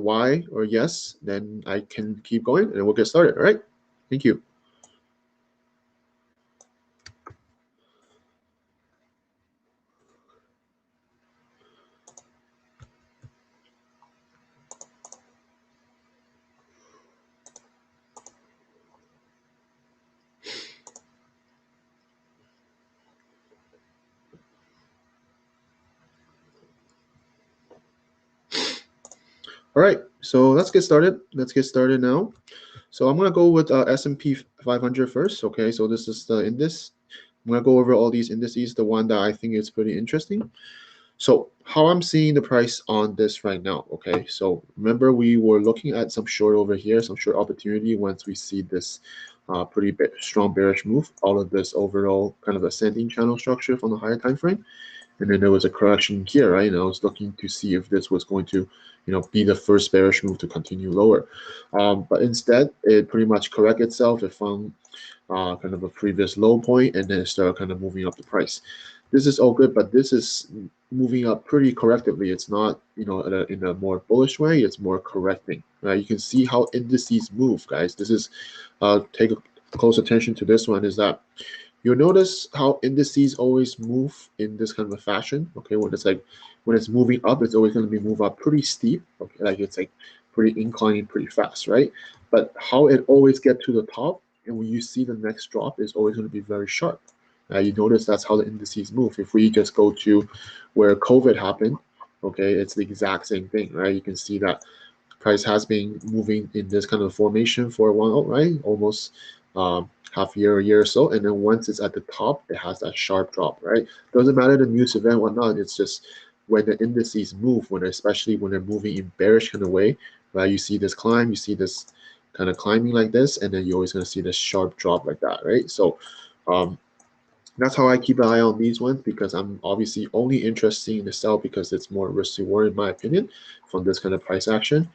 Y or yes, then I can keep going and we'll get started. All right. Thank you. All right, so let's get started. Let's get started now. So I'm gonna go with S&P 500 first. Okay, so this is the index. I'm gonna go over all these indices. The one that I think is pretty interesting. So how I'm seeing the price on this right now. Okay, so remember we were looking at some short over here, some short opportunity once we see this pretty strong bearish move out of this overall kind of ascending channel structure from the higher time frame. And then there was a correction here, right? And I was looking to see if this was going to, be the first bearish move to continue lower. But instead, it pretty much corrected itself. It found kind of a previous low point, and then it started kind of moving up the price. This is all good, but this is moving up pretty correctively. It's not, in a more bullish way. It's more correcting. Right? You can see how indices move, guys. This is take a close attention to this one. Is that you'll notice how indices always move in this kind of a fashion. Okay, when it's moving up, it's always going to be move up pretty steep. Okay, like it's like pretty inclining pretty fast, right? But how it always get to the top, and when you see the next drop, is always going to be very sharp. You notice that's how the indices move. If we just go to where COVID happened, okay, it's the exact same thing, right? You can see that price has been moving in this kind of formation for a while, right? Almost half a year or so. And then once it's at the top, it has that sharp drop, right? Doesn't matter the news event, whatnot. It's just when the indices move, especially when they're moving in bearish kind of way, right? You see this climb, you see this kind of climbing like this, and then you're always going to see this sharp drop like that, right? So that's how I keep an eye on these ones, because I'm obviously only interested in the sell because it's more risk reward in my opinion from this kind of price action.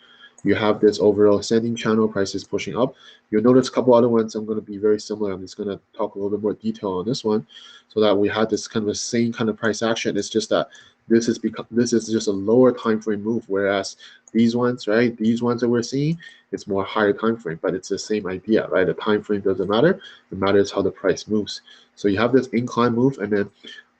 You have this overall ascending channel, prices pushing up. You'll notice a couple other ones I'm going to be very similar. I'm just going to talk a little bit more detail on this one, so that we had this kind of the same kind of price action. It's just that this is just a lower time frame move, whereas these ones, right, these ones that we're seeing, it's more higher time frame, but it's the same idea, right? The time frame doesn't matter. It matters how the price moves. So you have this incline move, and then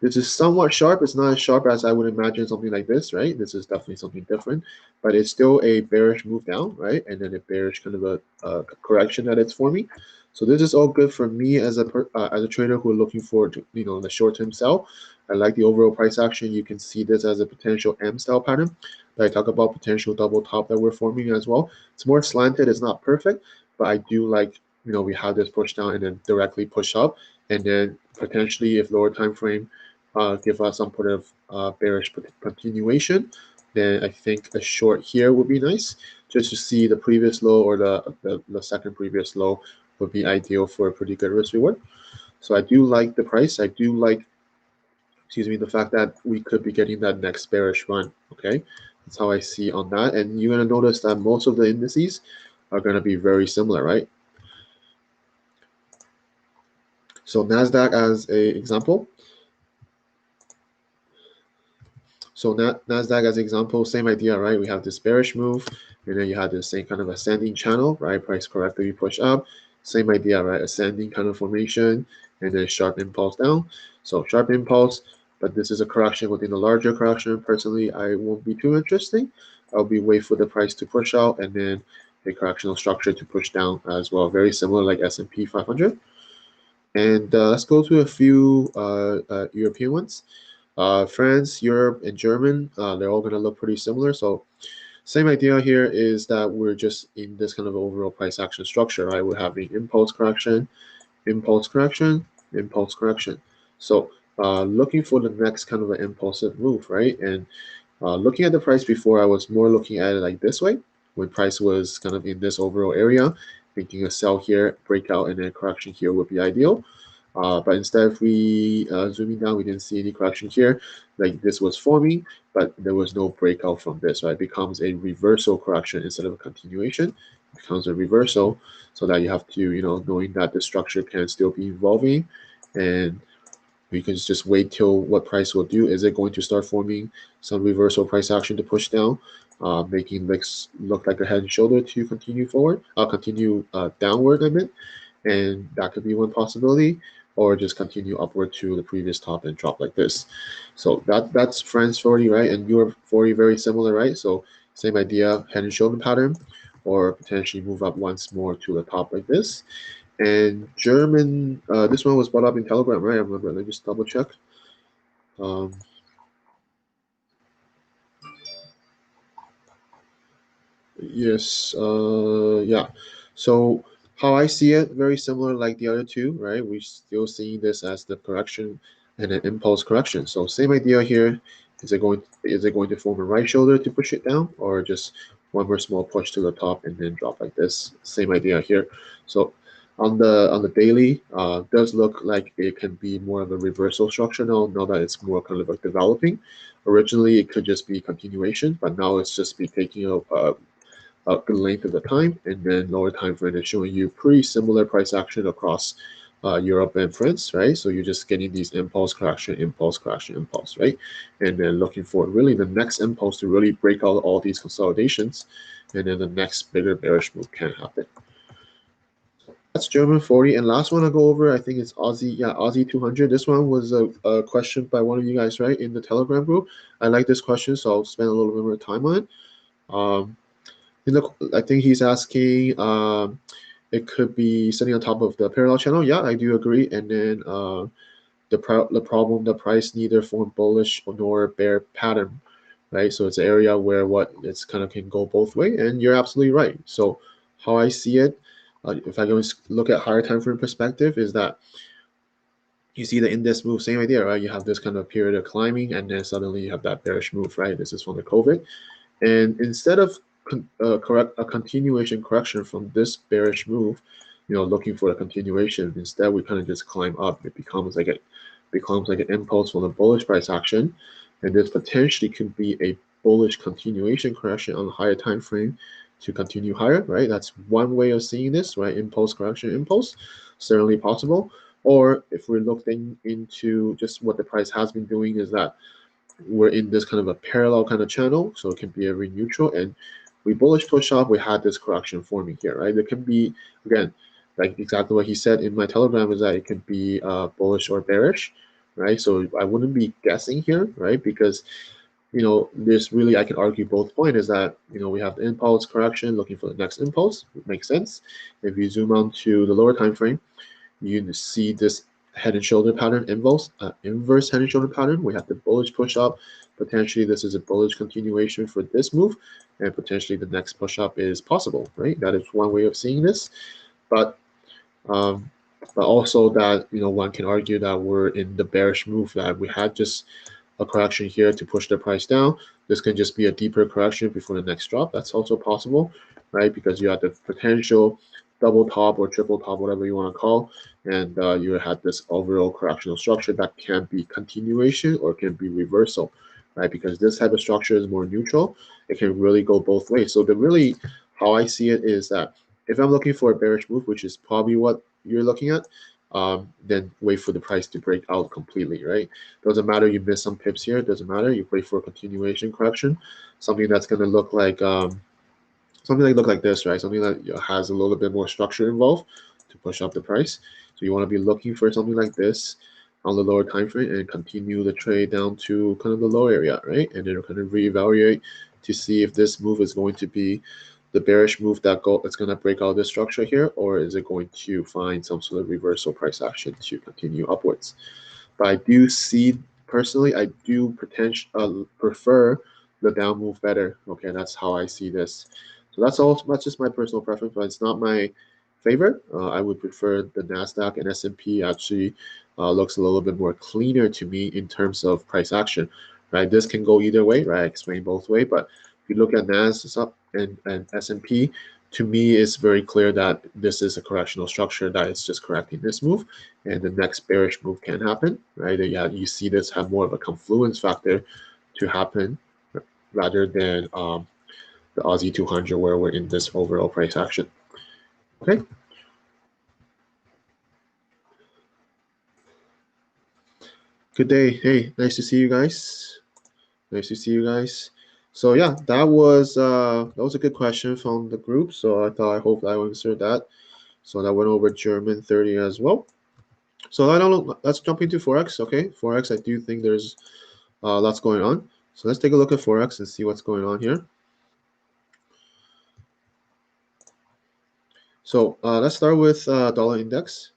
this is somewhat sharp. It's not as sharp as I would imagine something like this, right? This is definitely something different, but it's still a bearish move down, right? And then a bearish kind of a correction that it's forming. So this is all good for me as a trader who are looking forward to, the short-term sell. I like the overall price action. You can see this as a potential M style pattern that I talk about, potential double top that we're forming as well. It's more slanted. It's not perfect, but I do like, we have this push down and then directly push up, and then potentially if lower time frame give us some sort of bearish continuation, then I think a short here would be nice. Just to see the previous low or the second previous low would be ideal for a pretty good risk reward. So I do like the price. I do like, the fact that we could be getting that next bearish run. Okay, that's how I see on that. And you're gonna notice that most of the indices are gonna be very similar, right? So NASDAQ as a example. So NASDAQ as an example, same idea, right? We have this bearish move, and then you have the same kind of ascending channel, right? Price correctly push up. Same idea, right? Ascending kind of formation, and then sharp impulse down. So sharp impulse, but this is a correction within a larger correction. Personally, I won't be too interesting. I'll be wait for the price to push out, and then a correctional structure to push down as well. Very similar like S&P 500. And let's go to a few European ones. France, Europe, and German, they're all going to look pretty similar. So same idea here is that we're just in this kind of overall price action structure, right? We're having impulse correction, impulse correction, impulse correction. So looking for the next kind of an impulsive move, right? And looking at the price before, I was more looking at it like this way, when price was kind of in this overall area, thinking a sell here, breakout, and then correction here would be ideal. But instead, if we zooming down, we didn't see any correction here. Like this was forming, but there was no breakout from this, right? It becomes a reversal correction instead of a continuation. It becomes a reversal, so that you have to, knowing that the structure can still be evolving, and we can just wait till what price will do. Is it going to start forming some reversal price action to push down? making VIX look like a head and shoulder to continue forward, continue downward, I meant, and that could be one possibility, or just continue upward to the previous top and drop like this. So that's France 40, right? And Europe 40, very similar, right? So same idea, head and shoulder pattern, or potentially move up once more to the top like this. And German, this one was brought up in Telegram, right? I remember. Let me just double check. Um, yes, yeah. So how I see it, very similar like the other two, right? We still seeing this as the correction and an impulse correction. So same idea here. Is it going to form a right shoulder to push it down, or just one more small push to the top and then drop like this? Same idea here. So on the daily, does look like it can be more of a reversal structure now that it's more kind of like developing. Originally, it could just be continuation, but now it's just be taking a good length of the time, and then lower time frame is showing you pretty similar price action across Europe and France, right? So you're just getting these impulse correction, impulse correction, impulse, right? And then looking for really the next impulse to really break out all these consolidations, and then the next bigger bearish move can happen. That's German 40. And last one I'll go over, I think it's Aussie, yeah, Aussie 200. This one was a question by one of you guys, right, in the Telegram group. I like this question, so I'll spend a little bit more time on it. Um, I think he's asking, it could be sitting on top of the parallel channel. Yeah, I do agree. And then the problem, the price neither form bullish nor bear pattern, right? So it's an area where it's kind of can go both way, and you're absolutely right. So how I see it, if I go look at higher time frame perspective, is that you see the index move, same idea, right? You have this kind of period of climbing, and then suddenly you have that bearish move, right? This is from the COVID. And instead of correct a continuation correction from this bearish move, looking for a continuation, instead we kind of just climb up. It becomes like an impulse from the bullish price action, and this potentially could be a bullish continuation correction on a higher time frame to continue higher, right? That's one way of seeing this, right? Impulse correction, impulse, certainly possible. Or if we're looking into just what the price has been doing, is that we're in this kind of a parallel kind of channel, so it can be every neutral, and we bullish push up, we had this correction forming here, right? There can be, again, like exactly what he said in my Telegram, is that it can be bullish or bearish, right? So I wouldn't be guessing here, right? Because there's really, I can argue both points, is that we have the impulse correction looking for the next impulse. It makes sense. If you zoom on to the lower time frame, you see this head and shoulder pattern, inverse head and shoulder pattern. We have the bullish push up. Potentially, this is a bullish continuation for this move, and potentially the next push up is possible, right? That is one way of seeing this, but um, also that one can argue that we're in the bearish move, that we had just a correction here to push the price down. This can just be a deeper correction before the next drop. That's also possible, right? Because you have the potential double top or triple top, whatever you want to call, and you had this overall correctional structure that can be continuation or can be reversal, right? Because this type of structure is more neutral. It can really go both ways. So how I see it is that if I'm looking for a bearish move, which is probably what you're looking at, then wait for the price to break out completely, right? Doesn't matter you miss some pips here. Doesn't matter. You wait for a continuation correction, something that's going to look like this, right? Something that has a little bit more structure involved to push up the price. So you want to be looking for something like this on the lower time frame and continue the trade down to kind of the low area, right? And then kind of reevaluate to see if this move is going to be the bearish move that's going to break out this structure here, or is it going to find some sort of reversal price action to continue upwards? But I do see, personally, I do prefer the down move better. Okay, that's how I see this. So that's just my personal preference, but it's not my favorite. I would prefer the Nasdaq and S&P actually looks a little bit more cleaner to me in terms of price action. Right, this can go either way. Right, I explained both way, but if you look at Nasdaq and S&P, to me, it's very clear that this is a correctional structure that is just correcting this move, and the next bearish move can happen, right? Yeah, you see this have more of a confluence factor to happen rather than the Aussie 200 where we're in this overall price action. Okay. Good day. Hey, nice to see you guys. Nice to see you guys. So yeah, that was a good question from the group. So I hope I answered that. So that went over German 30 as well. So I don't know. Let's jump into Forex. Okay, Forex. I do think there's lots going on. So let's take a look at Forex and see what's going on here. So let's start with dollar index.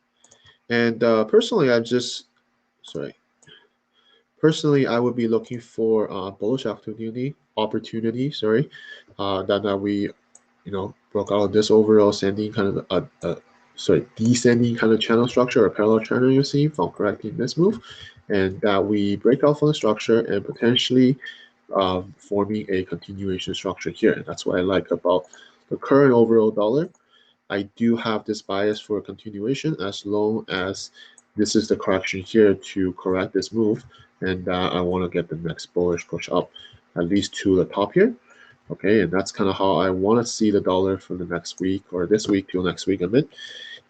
And sorry. Personally, I would be looking for bullish opportunity. Sorry, that we broke out of this overall ascending kind of descending kind of channel structure or parallel channel you see from correcting this move, and that we break out from the structure and potentially forming a continuation structure here. And that's what I like about the current overall dollar. I do have this bias for a continuation as long as this is the correction here to correct this move, and I want to get the next bullish push up at least to the top here. Okay, and that's kind of how I want to see the dollar for the next week or this week till next week a bit.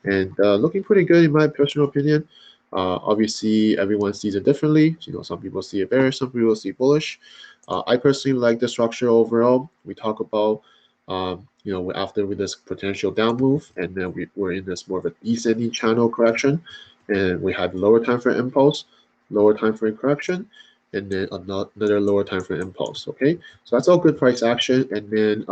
And looking pretty good in my personal opinion. Obviously, everyone sees it differently. Some people see it bearish, some people see bullish. I personally like the structure overall. We talk about, after with this potential down move, and then we're in this more of a descending channel correction, and we had lower time frame impulse, lower time frame correction, and then another lower time frame impulse. Okay, so that's all good price action. And then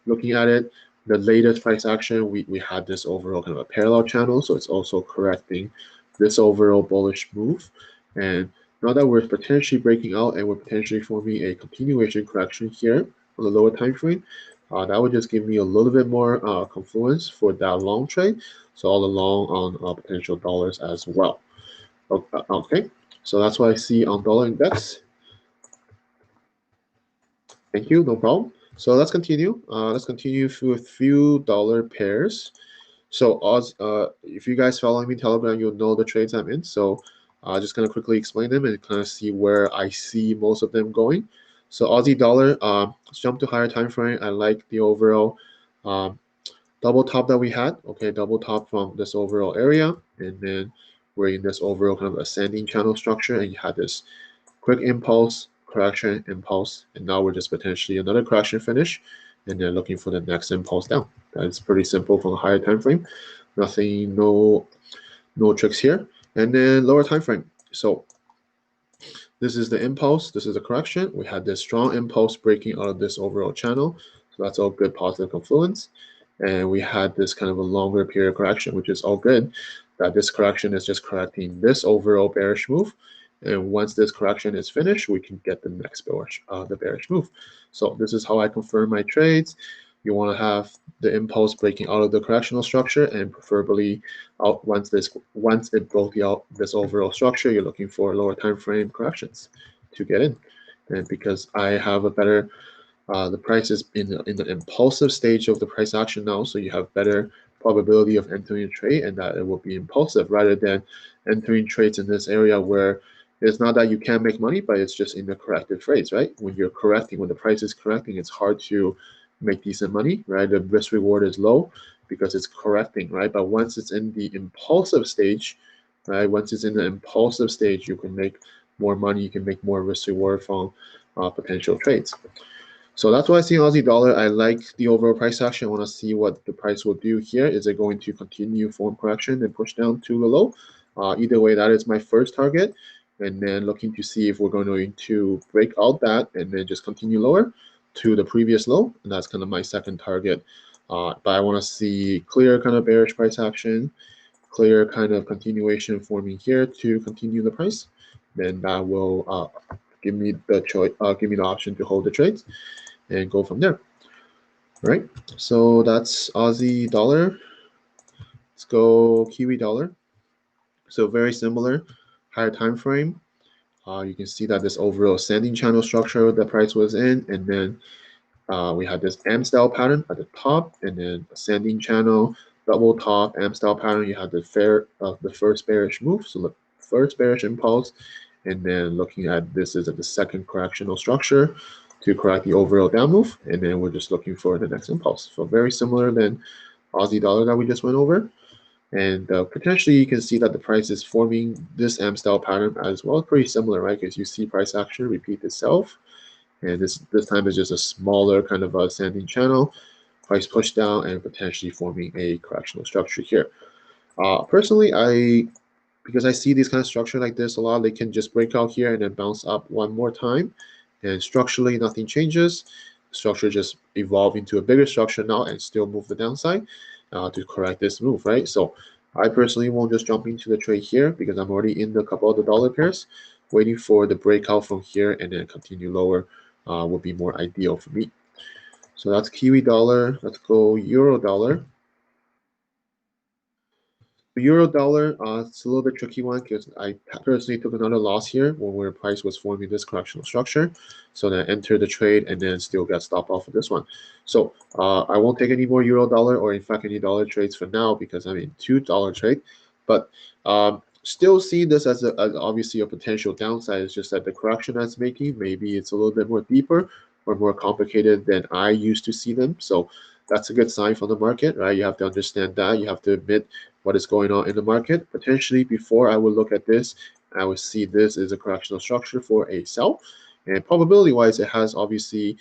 looking at it, the latest price action, we had this overall kind of a parallel channel, so it's also correcting this overall bullish move. And now that we're potentially breaking out and we're potentially forming a continuation correction here on the lower time frame, that would just give me a little bit more confluence for that long trade. So all along on potential dollars as well. Okay, so that's what I see on dollar index. Thank you, no problem. So let's continue. Let's continue with a few dollar pairs. So if you guys follow me on Telegram, you'll know the trades I'm in. So just gonna quickly explain them and kind of see where I see most of them going. So Aussie dollar, let's jump to higher time frame. I like the overall um, double top that we had. Okay, double top from this overall area, and then we're in this overall kind of ascending channel structure, and you had this quick impulse, correction, impulse, and now we're just potentially another correction finish, and then looking for the next impulse down. That's pretty simple from a higher time frame. Nothing, no tricks here. And then lower time frame. So this is the impulse. This is the correction. We had this strong impulse breaking out of this overall channel. So that's all good positive confluence. And we had this kind of a longer period correction, which is all good. That this correction is just correcting this overall bearish move. And once this correction is finished, we can get the next the bearish move. So this is how I confirm my trades. You want to have the impulse breaking out of the correctional structure, and preferably out once it broke out this overall structure, you're looking for lower time frame corrections to get in. And because I have a better the price is in the impulsive stage of the price action now, so you have better probability of entering a trade, and that it will be impulsive rather than entering trades in this area where it's not that you can't make money, but it's just in the corrective trades, right? When you're correcting, when the price is correcting, it's hard to make decent money, right? The risk reward is low because it's correcting, right? But once it's in the impulsive stage, right? Once it's in the impulsive stage, you can make more money, you can make more risk reward from potential trades. So that's why I see Aussie dollar. I like the overall price action. I want to see what the price will do here. Is it going to continue form correction and push down to the low? Either way, that is my first target. And then looking to see if we're going to break out that and then just continue lower to the previous low. And that's kind of my second target. But I want to see clear kind of bearish price action, clear kind of continuation forming here to continue the price. Then that will give me the choice, give me the option to hold the trades and go from there. All right, so that's Aussie dollar. Let's go Kiwi dollar. So very similar, higher time frame. You can see that this overall ascending channel structure the price was in, and then we had this M style pattern at the top, and then ascending channel, double top M style pattern. You had the first bearish move, so the first bearish impulse, and then looking at this is at the second correctional structure to correct the overall down move, and then we're just looking for the next impulse. So very similar than Aussie dollar that we just went over. And potentially you can see that the price is forming this M style pattern as well. Pretty similar, right? Because you see price action repeat itself. And this time is just a smaller kind of ascending channel, price push down, and potentially forming a correctional structure here. Personally, because I see these kind of structure like this a lot, they can just break out here and then bounce up one more time, and structurally nothing changes. Structure just evolve into a bigger structure now and still move the downside to correct this move, right? So I personally won't just jump into the trade here because I'm already in the couple of the dollar pairs. Waiting for the breakout from here and then continue lower would be more ideal for me. So that's Kiwi dollar. Let's go Euro dollar. The euro dollar, it's a little bit tricky one because I personally took another loss here when price was forming this correctional structure. So then I entered the trade and then still got stopped off of this one. So I won't take any more euro dollar or in fact any dollar trades for now because I'm in $2 trade. But still see this as obviously a potential downside. It's just that the correction that's making, maybe it's a little bit more deeper or more complicated than I used to see them. So that's a good sign for the market, right? You have to understand that. You have to admit what is going on in the market. Potentially, before I would look at this, I would see this as a correctional structure for a sell. And probability-wise, it has obviously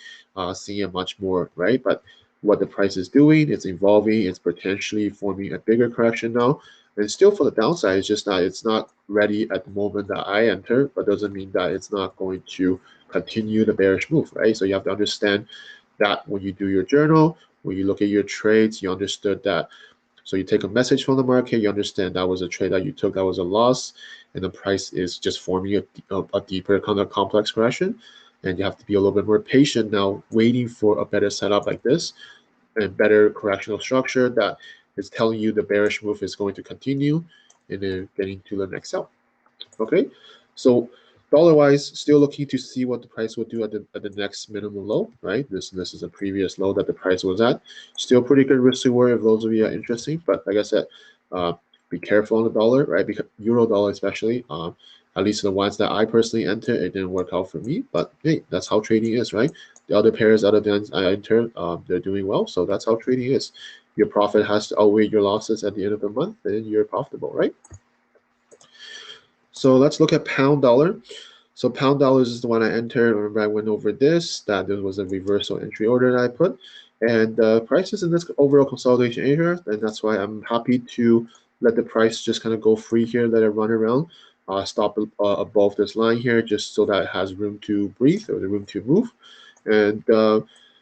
seen a much more, right? But what the price is doing, it's evolving, it's potentially forming a bigger correction now. And still for the downside, it's just that it's not ready at the moment that I enter, but doesn't mean that it's not going to continue the bearish move, right? So you have to understand that when you do your journal, when you look at your trades, you understood that. So you take a message from the market, you understand that was a trade that you took, that was a loss, and the price is just forming a deeper kind of complex correction. And you have to be a little bit more patient now, waiting for a better setup like this and better correctional structure that is telling you the bearish move is going to continue and then getting to the next sell. Okay, so dollar-wise, still looking to see what the price will do at the next minimum low, right? This is a previous low that the price was at. Still pretty good risk reward if those of you are interested. But like I said, be careful on the dollar, right? Because euro dollar especially. At least the ones that I personally entered, it didn't work out for me. But hey, that's how trading is, right? The other pairs other than I entered, they're doing well. So that's how trading is. Your profit has to outweigh your losses at the end of the month, and you're profitable, right? So let's look at pound dollar. So pound dollars is the one I entered. Remember I went over this, that there was a reversal entry order that I put. And prices in this overall consolidation area, and that's why I'm happy to let the price just kind of go free here, let it run around, stop above this line here, just so that it has room to breathe or the room to move. And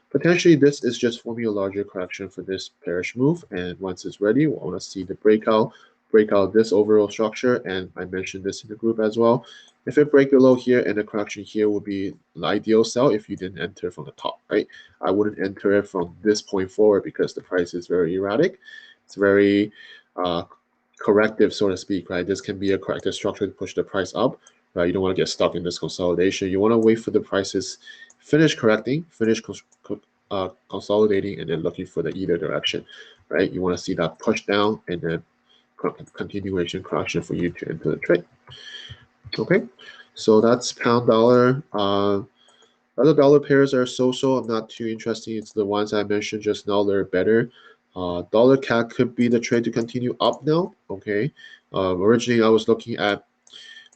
potentially this is just forming a larger correction for this bearish move. And once it's ready, we want to see the break out this overall structure. And I mentioned this in the group as well. If it break below here and the correction here would be an ideal sell if you didn't enter from the top, right? I wouldn't enter it from this point forward because the price is very erratic. It's very corrective, so to speak, right? This can be a corrective structure to push the price up, right? You don't want to get stuck in this consolidation. You want to wait for the prices finish correcting, finish consolidating, and then looking for the either direction, right? You want to see that push down and then continuation correction for you to enter the trade. Okay, so that's pound dollar. Other dollar pairs are so-so, not too interesting. It's the ones I mentioned just now, they're better. Dollar CAD could be the trade to continue up now. Okay, originally I was looking at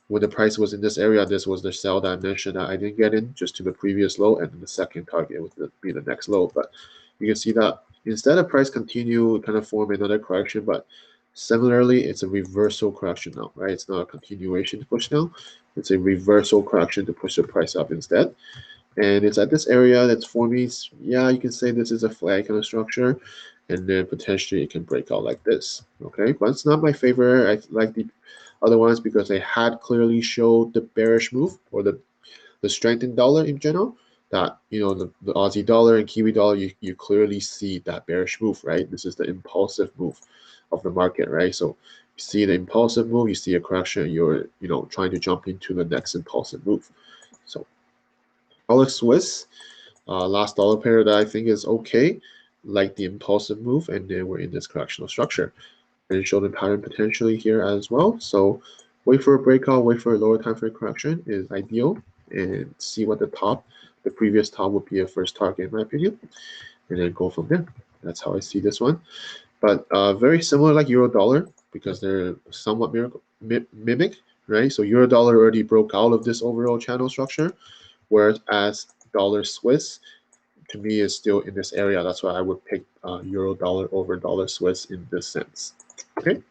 when the price was in this area, this was the sell that I mentioned that I didn't get in just to the previous low, and then the second target would be the next low. But you can see that instead of price continue, kind of form another correction, but similarly, it's a reversal correction now, right? It's not a continuation to push down. It's a reversal correction to push the price up instead. And it's at this area that's forming, yeah, you can say this is a flag kind of structure, and then potentially it can break out like this, okay? But it's not my favorite. I like the other ones because they had clearly showed the bearish move or the strengthened dollar in general. That, you know, the Aussie dollar and Kiwi dollar, you clearly see that bearish move, right? This is the impulsive move of the market, right? So you see the impulsive move, you see a correction, you're, you know, trying to jump into the next impulsive move. So dollar Swiss, last dollar pair that I think is okay, like the impulsive move, and then we're in this correctional structure. And show the pattern potentially here as well. So wait for a breakout, wait for a lower time frame correction is ideal, and see what the previous top would be a first target in my opinion, and then go from there. That's how I see this one. But very similar like euro dollar because they're somewhat mimic, right? So euro dollar already broke out of this overall channel structure, whereas dollar Swiss, to me, is still in this area. That's why I would pick euro dollar over dollar Swiss in this sense. Okay.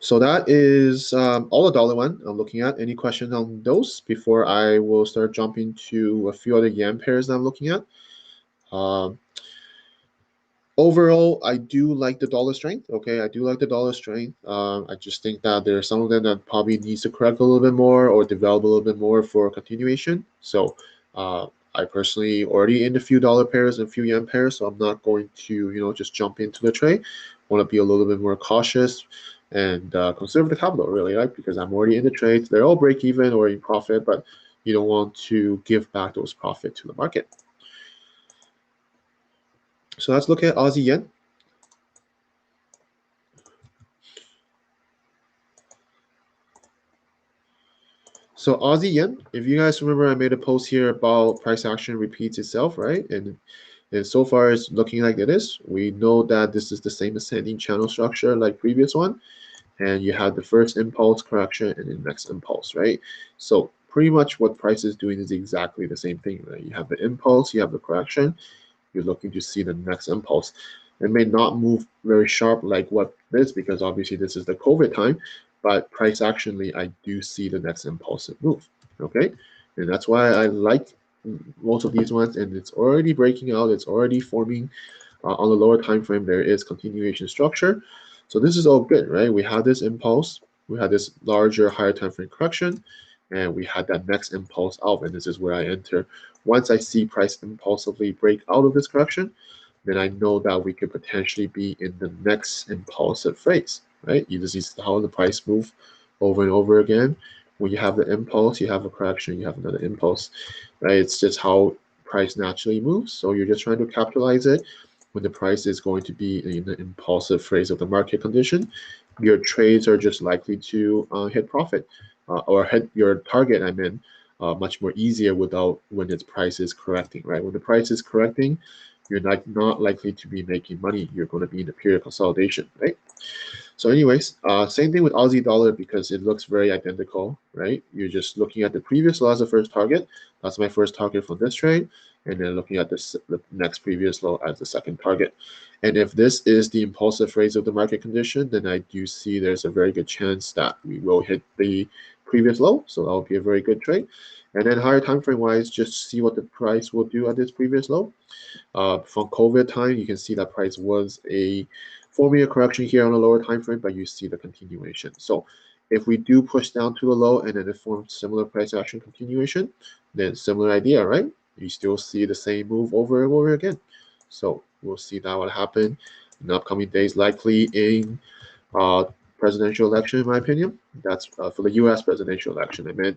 So that is all the dollar one I'm looking at. Any questions on those before I will start jumping to a few other yen pairs that I'm looking at? Um, Overall, I do like the dollar strength. Okay, I do like the dollar strength. I just think that there are some of them that probably needs to correct a little bit more or develop a little bit more for continuation. So uh, I personally already in a few dollar pairs and a few yen pairs, so I'm not going to just jump into the trade. Want to be a little bit more cautious and conserve the capital really, right? Because I'm already in the trades. They're all break even or in profit, but you don't want to give back those profit to the market. So let's look at Aussie yen. So Aussie yen, if you guys remember, I made a post here about price action repeats itself, right? And so far it's looking like it is. We know that this is the same ascending channel structure like previous one. And you have the first impulse correction and the next impulse, right? So pretty much what price is doing is exactly the same thing, right? You have the impulse, you have the correction, you're looking to see the next impulse. It may not move very sharp like what this, because obviously this is the COVID time, but price actionly, I do see the next impulsive move, okay? And that's why I like most of these ones, and it's already breaking out, it's already forming on the lower time frame, there is continuation structure. So this is all good, right? We had this impulse, we had this larger, higher time frame correction, and we had that next impulse out, and this is where I enter. Once I see price impulsively break out of this correction, then I know that we could potentially be in the next impulsive phase, right? You just see how the price move over and over again. When you have the impulse, you have a correction, you have another impulse, right? It's just how price naturally moves. So you're just trying to capitalize it when the price is going to be in the impulsive phase of the market condition. Your trades are just likely to hit profit or hit your target, I mean, much more easier without when its price is correcting, right? When the price is correcting, you're not likely to be making money. You're going to be in a period of consolidation, right? So anyways, same thing with Aussie dollar because it looks very identical, right? You're just looking at the previous low as the first target. That's my first target for this trade. And then looking at the next previous low as the second target. And if this is the impulsive phase of the market condition, then I do see there's a very good chance that we will hit the previous low. So that will be a very good trade. And then higher time frame wise, just see what the price will do at this previous low. From COVID time, you can see that price was forming a correction here on a lower time frame, but you see the continuation. So if we do push down to the low and then it forms similar price action continuation, then similar idea, right? You still see the same move over and over again. So we'll see that will happen in the upcoming days, likely in presidential election, in my opinion. That's for the U.S. presidential election. I mean,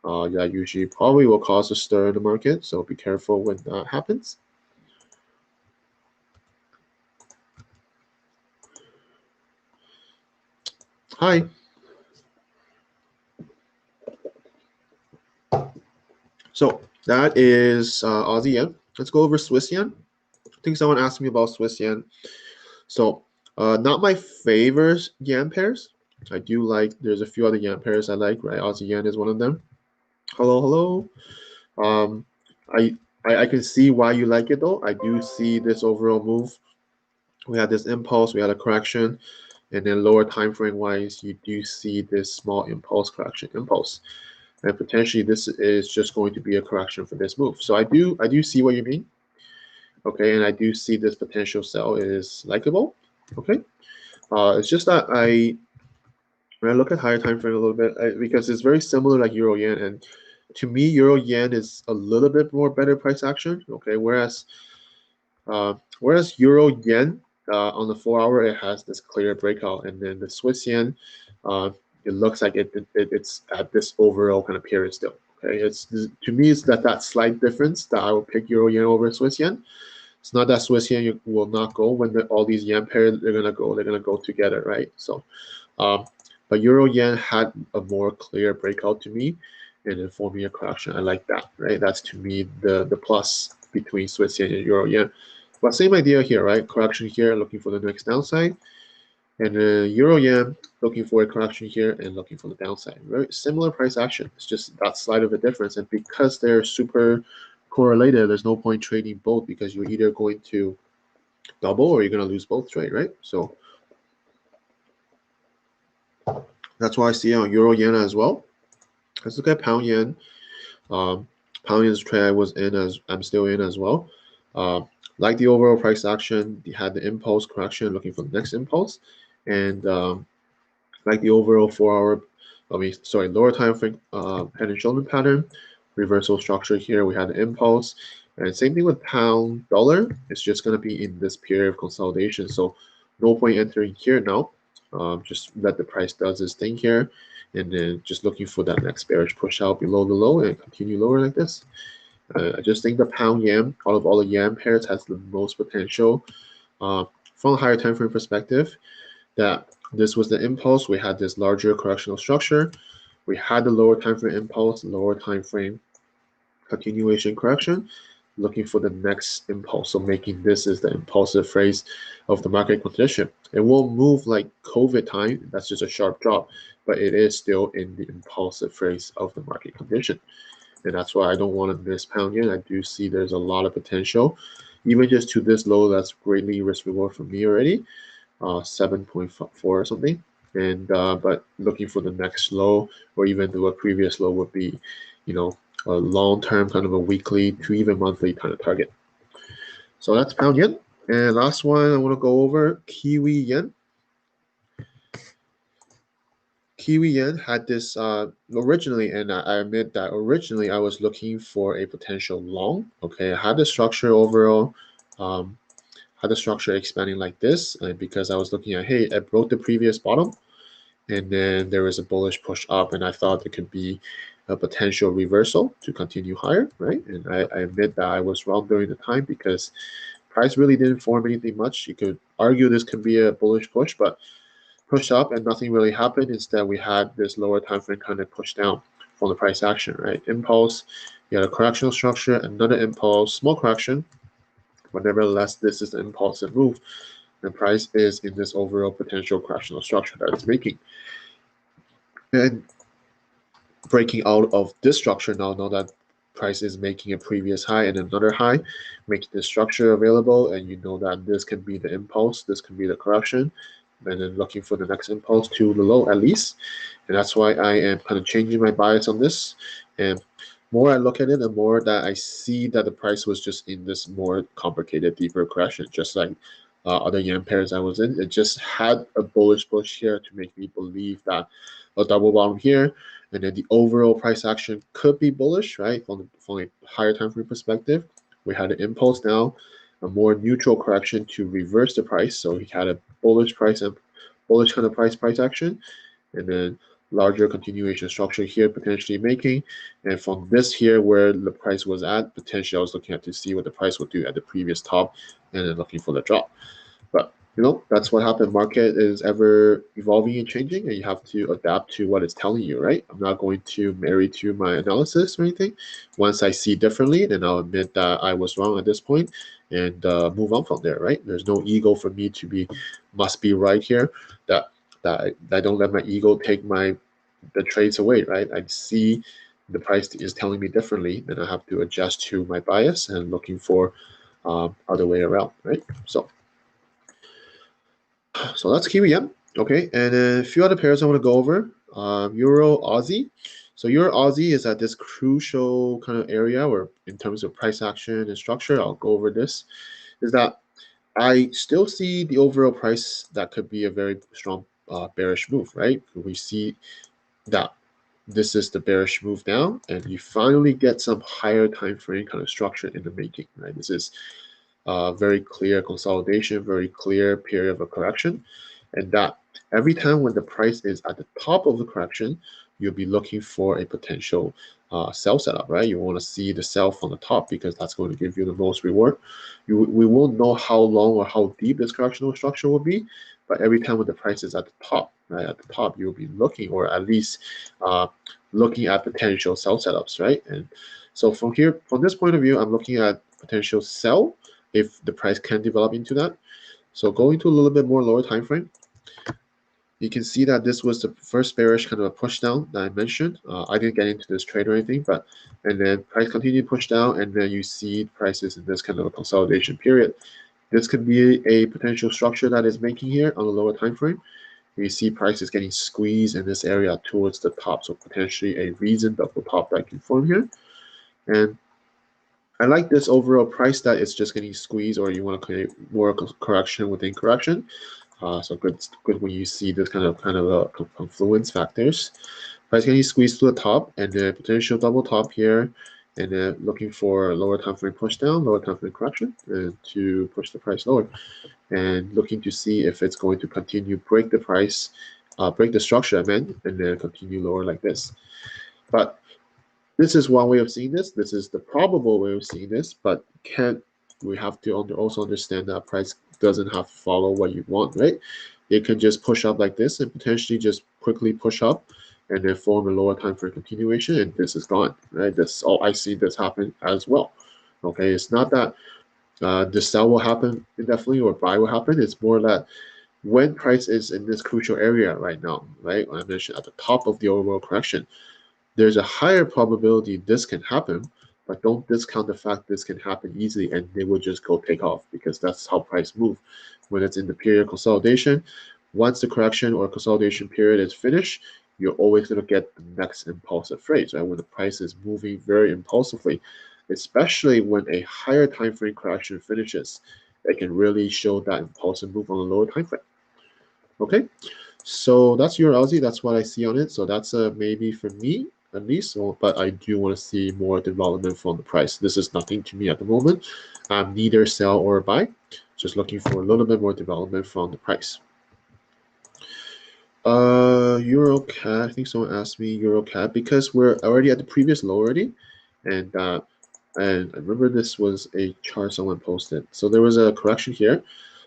that usually probably will cause a stir in the market. So be careful when that happens. Hi. So that is Aussie yen. Let's go over Swiss yen. I think someone asked me about Swiss yen. So not my favorite yen pairs. I do like, there's a few other yen pairs I like, right? Aussie yen is one of them. Hello, hello. Um, I can see why you like it though. I do see this overall move. We had this impulse, we had a correction, and then lower time frame wise, you do see this small impulse correction impulse. And potentially this is just going to be a correction for this move. So I do see what you mean. Okay, and I do see this potential sell is likable. Okay, it's just that when I look at higher time frame a little bit because it's very similar like euro yen, and to me euro yen is a little bit more better price action. Okay, whereas euro yen on the 4 hour it has this clear breakout, and then the Swiss yen it looks like it's at this overall kind of period still. Okay, it's to me it's that slight difference that I will pick euro yen over Swiss yen. It's not that Swiss yen will not go when all these yen pairs they're gonna go together, right? So, but euro yen had a more clear breakout to me, and then forming a correction. I like that, right? That's to me the plus between Swiss yen and euro yen. But same idea here, right? Correction here, looking for the next downside. And Euro Yen, looking for a correction here and looking for the downside. Very similar price action. It's just that slight of a difference. And because they're super correlated, there's no point trading both because you're either going to double or you're going to lose both trade, right? So that's why I see on Euro Yen as well. Let's look at Pound Yen. Pound Yen's trade I was in as I'm still in as well. Like the overall price action, you had the impulse correction, looking for the next impulse, and like the overall 4-hour, lower time frame head and shoulder pattern, reversal structure here. We had the impulse, and same thing with pound dollar. It's just going to be in this period of consolidation, so no point entering here now. Just let the price does its thing here, and then just looking for that next bearish push out below the low and continue lower like this. I just think the pound yen, out of all the yen pairs, has the most potential from a higher time frame perspective. That this was the impulse. We had this larger correctional structure. We had the lower time frame impulse, lower time frame continuation correction, looking for the next impulse. So making this is the impulsive phase of the market condition. It won't move like COVID time. That's just a sharp drop, but it is still in the impulsive phase of the market condition. And that's why I don't want to miss pound yen. I do see there's a lot of potential. Even just to this low, that's greatly risk reward for me already. 7.4 or something. And but looking for the next low or even the previous low would be, a long-term kind of a weekly to even monthly kind of target. So that's pound yen. And last one I want to go over Kiwi yen. Kiwi yen had this originally, and I admit that originally I was looking for a potential long. Okay, I had the structure overall. Had the structure expanding like this because I was looking at, hey, it broke the previous bottom and then there was a bullish push up and I thought it could be a potential reversal to continue higher, right? And I admit that I was wrong during the time because price really didn't form anything much. You could argue this could be a bullish push, but push up and nothing really happened. Instead, we had this lower time frame kind of push down from the price action, right? Impulse, you had a correctional structure, another impulse, small correction, but nevertheless, this is an impulsive move. The price is in this overall potential correctional structure that it's making. And breaking out of this structure now that price is making a previous high and another high, making this structure available, and you know that this can be the impulse, this can be the correction, and then looking for the next impulse to the low at least. And that's why I am kind of changing my bias on this. And more I look at it, the more that I see that the price was just in this more complicated, deeper correction, just like other yen pairs I was in. It just had a bullish push here to make me believe that a double bottom here, and then the overall price action could be bullish, right? From a higher time frame perspective, we had an impulse now, a more neutral correction to reverse the price. So we had a bullish price and bullish kind of price action, and then larger continuation structure here potentially making. And from this here where the price was at, potentially I was looking at to see what the price would do at the previous top and then looking for the drop. But that's what happened. Market is ever evolving and changing, and you have to adapt to what it's telling you, right? I'm not going to marry to my analysis or anything. Once I see differently, then I'll admit that I was wrong at this point and move on from there, right? There's no ego for me to must be right here. That I don't let my ego take the trades away, right? I see the price is telling me differently, then I have to adjust to my bias and looking for other way around, right? So that's Kiwi yen. Okay, and then a few other pairs I want to go over. Euro Aussie. So Euro Aussie is at this crucial kind of area where, in terms of price action and structure, I'll go over this. Is that I still see the overall price that could be a very strong bearish move, right? We see that this is the bearish move down, and you finally get some higher time frame kind of structure in the making, right? This is very clear consolidation, very clear period of a correction, and that every time when the price is at the top of the correction, you'll be looking for a potential sell setup, right? You want to see the sell from the top because that's going to give you the most reward. We won't know how long or how deep this correctional structure will be, but every time when the price is at the top, right, at the top, you'll be looking, or at least looking at potential sell setups, right? And so from this point of view, I'm looking at potential sell if the price can develop into that. So going to a little bit more lower time frame, You can see that this was the first bearish kind of a push down that I mentioned. I didn't get into this trade or anything, but and then price continued to push down, and then you see prices in this kind of a consolidation period. This could be a potential structure that is making here on the lower time frame. You see prices getting squeezed in this area towards the top, so potentially a reason double top that can form here. And I like this overall price that it's just getting squeezed, or you want to create more correction within correction. So good when you see this kind of confluence factors. Price getting squeezed to the top, and then potential double top here, and then looking for lower time frame push down, lower time frame correction, and to push the price lower, and looking to see if it's going to continue break the price, break the structure I meant, and then continue lower like this. But this is one way of seeing this. This is the probable way of seeing this, but we have to also understand that price doesn't have to follow what you want, right? It can just push up like this and potentially just quickly push up and then form a lower time for continuation, and this is gone, right? I see this happen as well. Okay, it's not that this sell will happen indefinitely or buy will happen. It's more that when price is in this crucial area right now, right? I mentioned at the top of the overall correction, there's a higher probability this can happen, but don't discount the fact this can happen easily and they will just go take off, because that's how price move. When it's in the period consolidation, once the correction or consolidation period is finished, you're always going to get the next impulsive phrase, right? When the price is moving very impulsively, especially when a higher time frame correction finishes, it can really show that impulsive move on the lower time frame. Okay, so that's your Aussie. That's what I see on it. So that's a maybe for me at least. So, but I do want to see more development from the price. This is nothing to me at the moment. I'm neither sell or buy. Just looking for a little bit more development from the price. EuroCAD. I think someone asked me EuroCAD because we're already at the previous low already, and I remember this was a chart someone posted. So there was a correction here.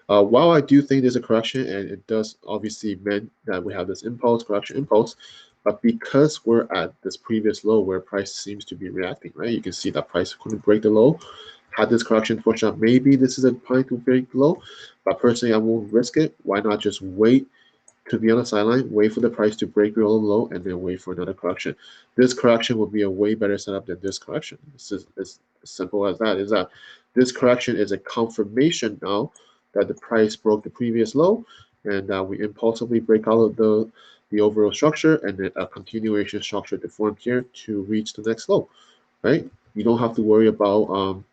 While I do think there's a correction, and it does obviously mean that we have this correction impulse, but because we're at this previous low where price seems to be reacting, right? You can see that price couldn't break the low. Had this correction pushed up, maybe this is a point to break low, but personally, I won't risk it. Why not just wait to be on the sideline, wait for the price to break your own low, and then wait for another correction? This correction would be a way better setup than this correction. This is as simple as that. Is that this correction is a confirmation now that the price broke the previous low, and we impulsively break out of the overall structure, and then a continuation structure to form here to reach the next low, right? You don't have to worry about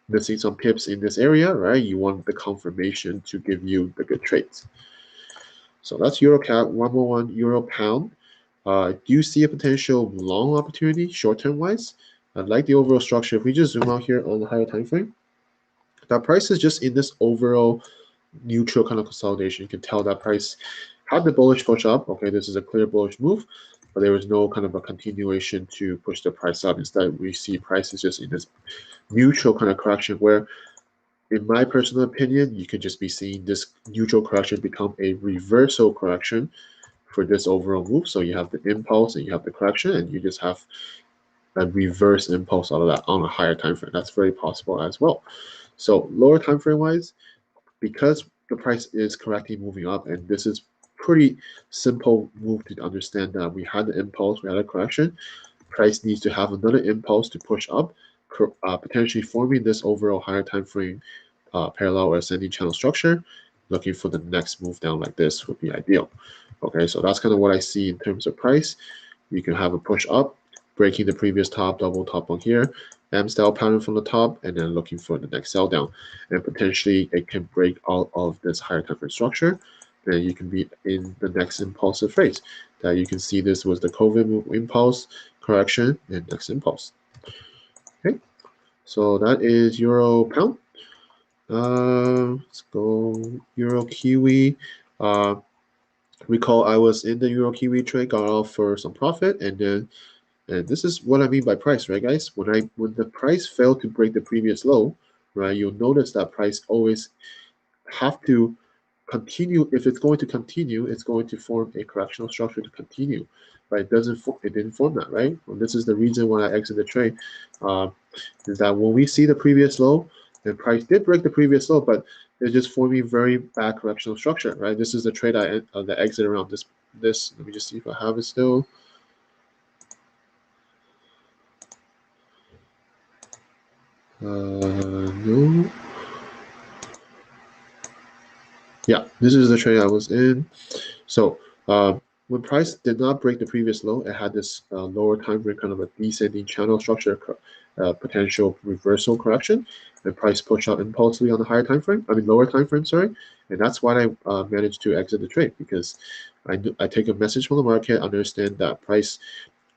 missing some pips in this area, right? You want the confirmation to give you the good trades. So that's EuroCAD. One more one, Euro Pound. Do you see a potential long opportunity short-term wise? I like the overall structure. If we just zoom out here on the higher time frame, that price is just in this overall neutral kind of consolidation. You can tell that price had the bullish push up. Okay, this is a clear bullish move, but there was no kind of a continuation to push the price up. Instead, we see prices just in this neutral kind of correction where, in my personal opinion, you could just be seeing this neutral correction become a reversal correction for this overall move. So you have the impulse and you have the correction, and you just have a reverse impulse out of that on a higher time frame. That's very possible as well. So lower time frame wise, because the price is correctly moving up, and this is pretty simple move to understand that we had the impulse, we had a correction, price needs to have another impulse to push up, potentially forming this overall higher time frame parallel or ascending channel structure. Looking for the next move down like this would be ideal. Okay, so that's kind of what I see in terms of price. You can have a push up, breaking the previous top, double top on here, M-style pattern from the top, and then looking for the next sell down. And potentially it can break out of this higher time frame structure. Then you can be in the next impulsive phase. That you can see this was the COVID move impulse, correction, and next impulse. Okay, so that is Euro Pound. Let's go Euro Kiwi. Recall I was in the Euro Kiwi trade, got off for some profit, and then this is what I mean by price, right, guys? When the price failed to break the previous low, right, you'll notice that price always have to continue. If it's going to continue, it's going to form a correctional structure to continue, but it didn't form that, right? And this is the reason why I exited the trade. Is that when we see the previous low, the price did break the previous low, but it's just forming very bad correctional structure, right? This is the trade I the exit around this. Let me just see if I have it still. No. Yeah, this is the trade I was in. So when price did not break the previous low, it had this lower time frame kind of a descending channel structure, potential reversal correction, and price push out impulsively on the higher time frame. I mean lower time frame, sorry, and that's why I managed to exit the trade, because I take a message from the market, understand that price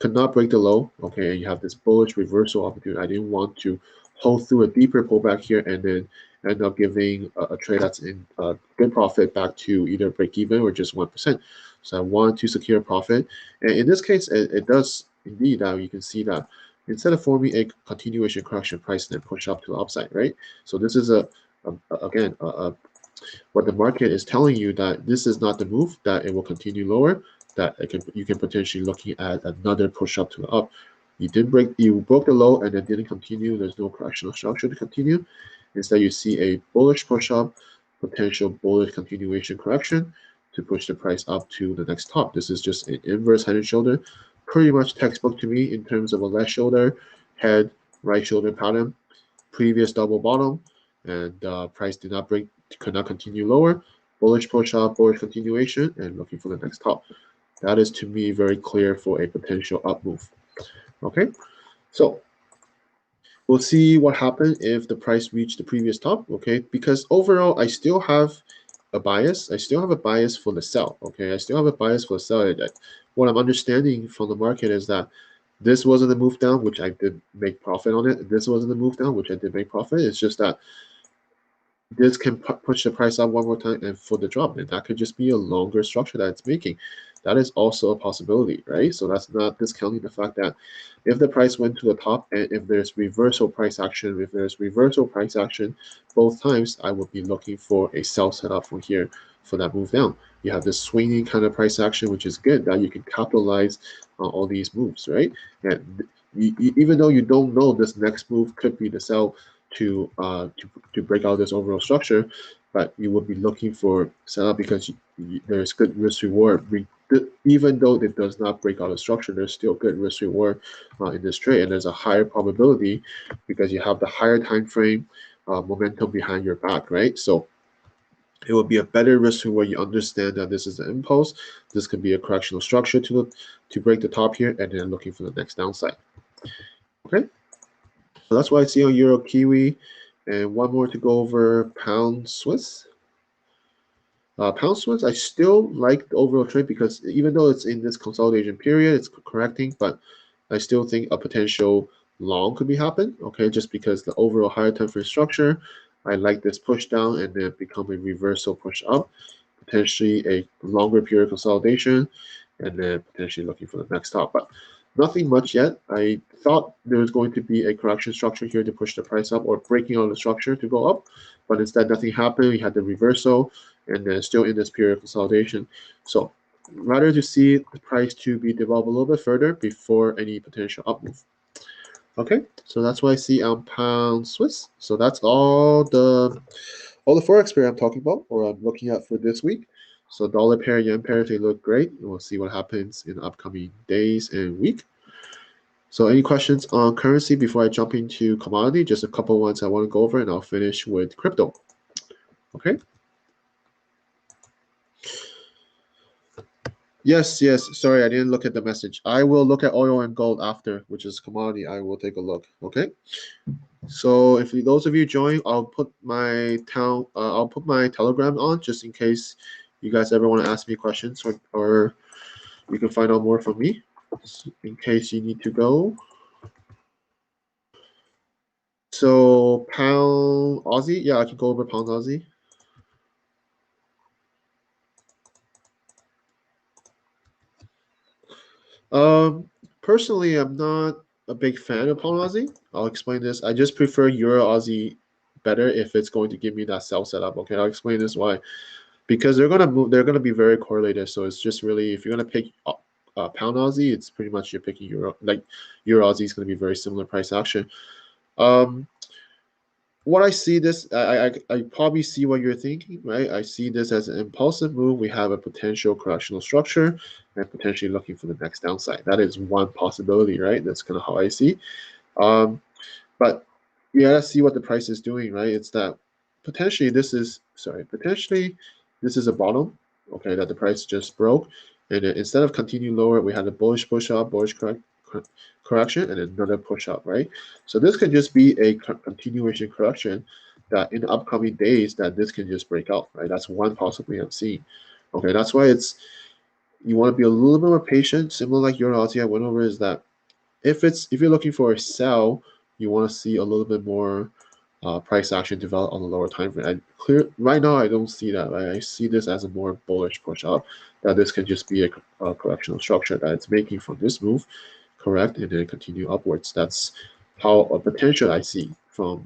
could not break the low. Okay, and you have this bullish reversal opportunity. I didn't want to hold through a deeper pullback here and then end up giving a trade that's in good profit back to either break even or just 1%. So I wanted to secure profit. And in this case, it does indeed. You can see that instead of forming a continuation correction, price then push up to the upside, right? So this is again what the market is telling you, that this is not the move, that it will continue lower, that you can potentially looking at another push up to the up. You broke the low and it didn't continue. There's no correctional structure to continue. Instead, you see a bullish push up, potential bullish continuation correction to push the price up to the next top. This is just an inverse head and shoulder, pretty much textbook to me in terms of a left shoulder, head, right shoulder pattern, previous double bottom, and price did not break, could not continue lower. Bullish push up, bullish continuation, and looking for the next top. That is to me very clear for a potential up move. Okay, so we'll see what happens if the price reached the previous top. Okay, because overall I still have a bias. I still have a bias for the sell. Okay, I still have a bias for the sell. What I'm understanding from the market is that this wasn't a move down, which I did make profit on it. This wasn't a move down, which I did make profit. It's just that this can push the price up one more time and for the drop, and that could just be a longer structure that it's making. That is also a possibility, right? So that's not discounting the fact that if the price went to the top and if there's reversal price action, both times I would be looking for a sell setup from here for that move down. You have this swinging kind of price action, which is good, that you can capitalize on all these moves, right? And even though you don't know this next move could be the sell to break out this overall structure, but you would be looking for setup because there's good risk reward. Even though it does not break out the structure, there's still good risk reward in this trade, and there's a higher probability because you have the higher time frame momentum behind your back, right? So it will be a better risk reward. You understand that this is an impulse. This could be a correctional structure to break the top here, and then looking for the next downside. Okay. So that's what I see on Euro Kiwi. And one more to go over Pound Swiss. Pound Swiss, I still like the overall trade because even though it's in this consolidation period, it's correcting, but I still think a potential long could be happen. Okay, just because the overall higher time frame structure, I like this push down and then become a reversal push up, potentially a longer period consolidation, and then potentially looking for the next top. But nothing much yet. I thought there was going to be a correction structure here to push the price up or breaking out the structure to go up, but instead nothing happened. We had the reversal and then still in this period of consolidation. So rather to see the price to be developed a little bit further before any potential up move. Okay, so that's what I see on Pound Swiss. So that's all the forex pair I'm talking about or I'm looking at for this week. So dollar pair, yen pair, they look great. We'll see what happens in the upcoming days and week. So any questions on currency before I jump into commodity? Just a couple ones I want to go over and I'll finish with crypto. Okay. Yes. Sorry, I didn't look at the message. I will look at oil and gold after, which is commodity. I will take a look. Okay. So if those of you join, I'll put my Telegram on just in case you guys ever want to ask me questions or you can find out more from me in case you need to go. So pound Aussie, yeah, I can go over pound Aussie. Personally, I'm not a big fan of pound Aussie. I'll explain this. I just prefer Euro Aussie better if it's going to give me that sell setup. Okay, I'll explain this why. Because they're gonna move, they're gonna be very correlated. So it's just really if you're gonna pick pound Aussie, it's pretty much you're picking Euro. Like Euro Aussie is gonna be very similar price action. what I see this, I probably see what you're thinking, right? I see this as an impulsive move. We have a potential correctional structure and potentially looking for the next downside. That is one possibility, right? That's kind of how I see. But you gotta see what the price is doing, right? It's that potentially potentially this is a bottom, okay, that the price just broke. And then instead of continue lower, we had a bullish push up, correction, and another push up, right? So this could just be a continuation correction that in the upcoming days that this can just break out, right? That's one possibility I'm seeing. Okay, that's why it's you want to be a little bit more patient, similar like your Aussie I went over, is that if you're looking for a sell, you want to see a little bit more price action develop on the lower time frame. Right now, I don't see that. Right? I see this as a more bullish push up. That this can just be a correctional structure that it's making from this move, correct, and then continue upwards. That's how a potential I see for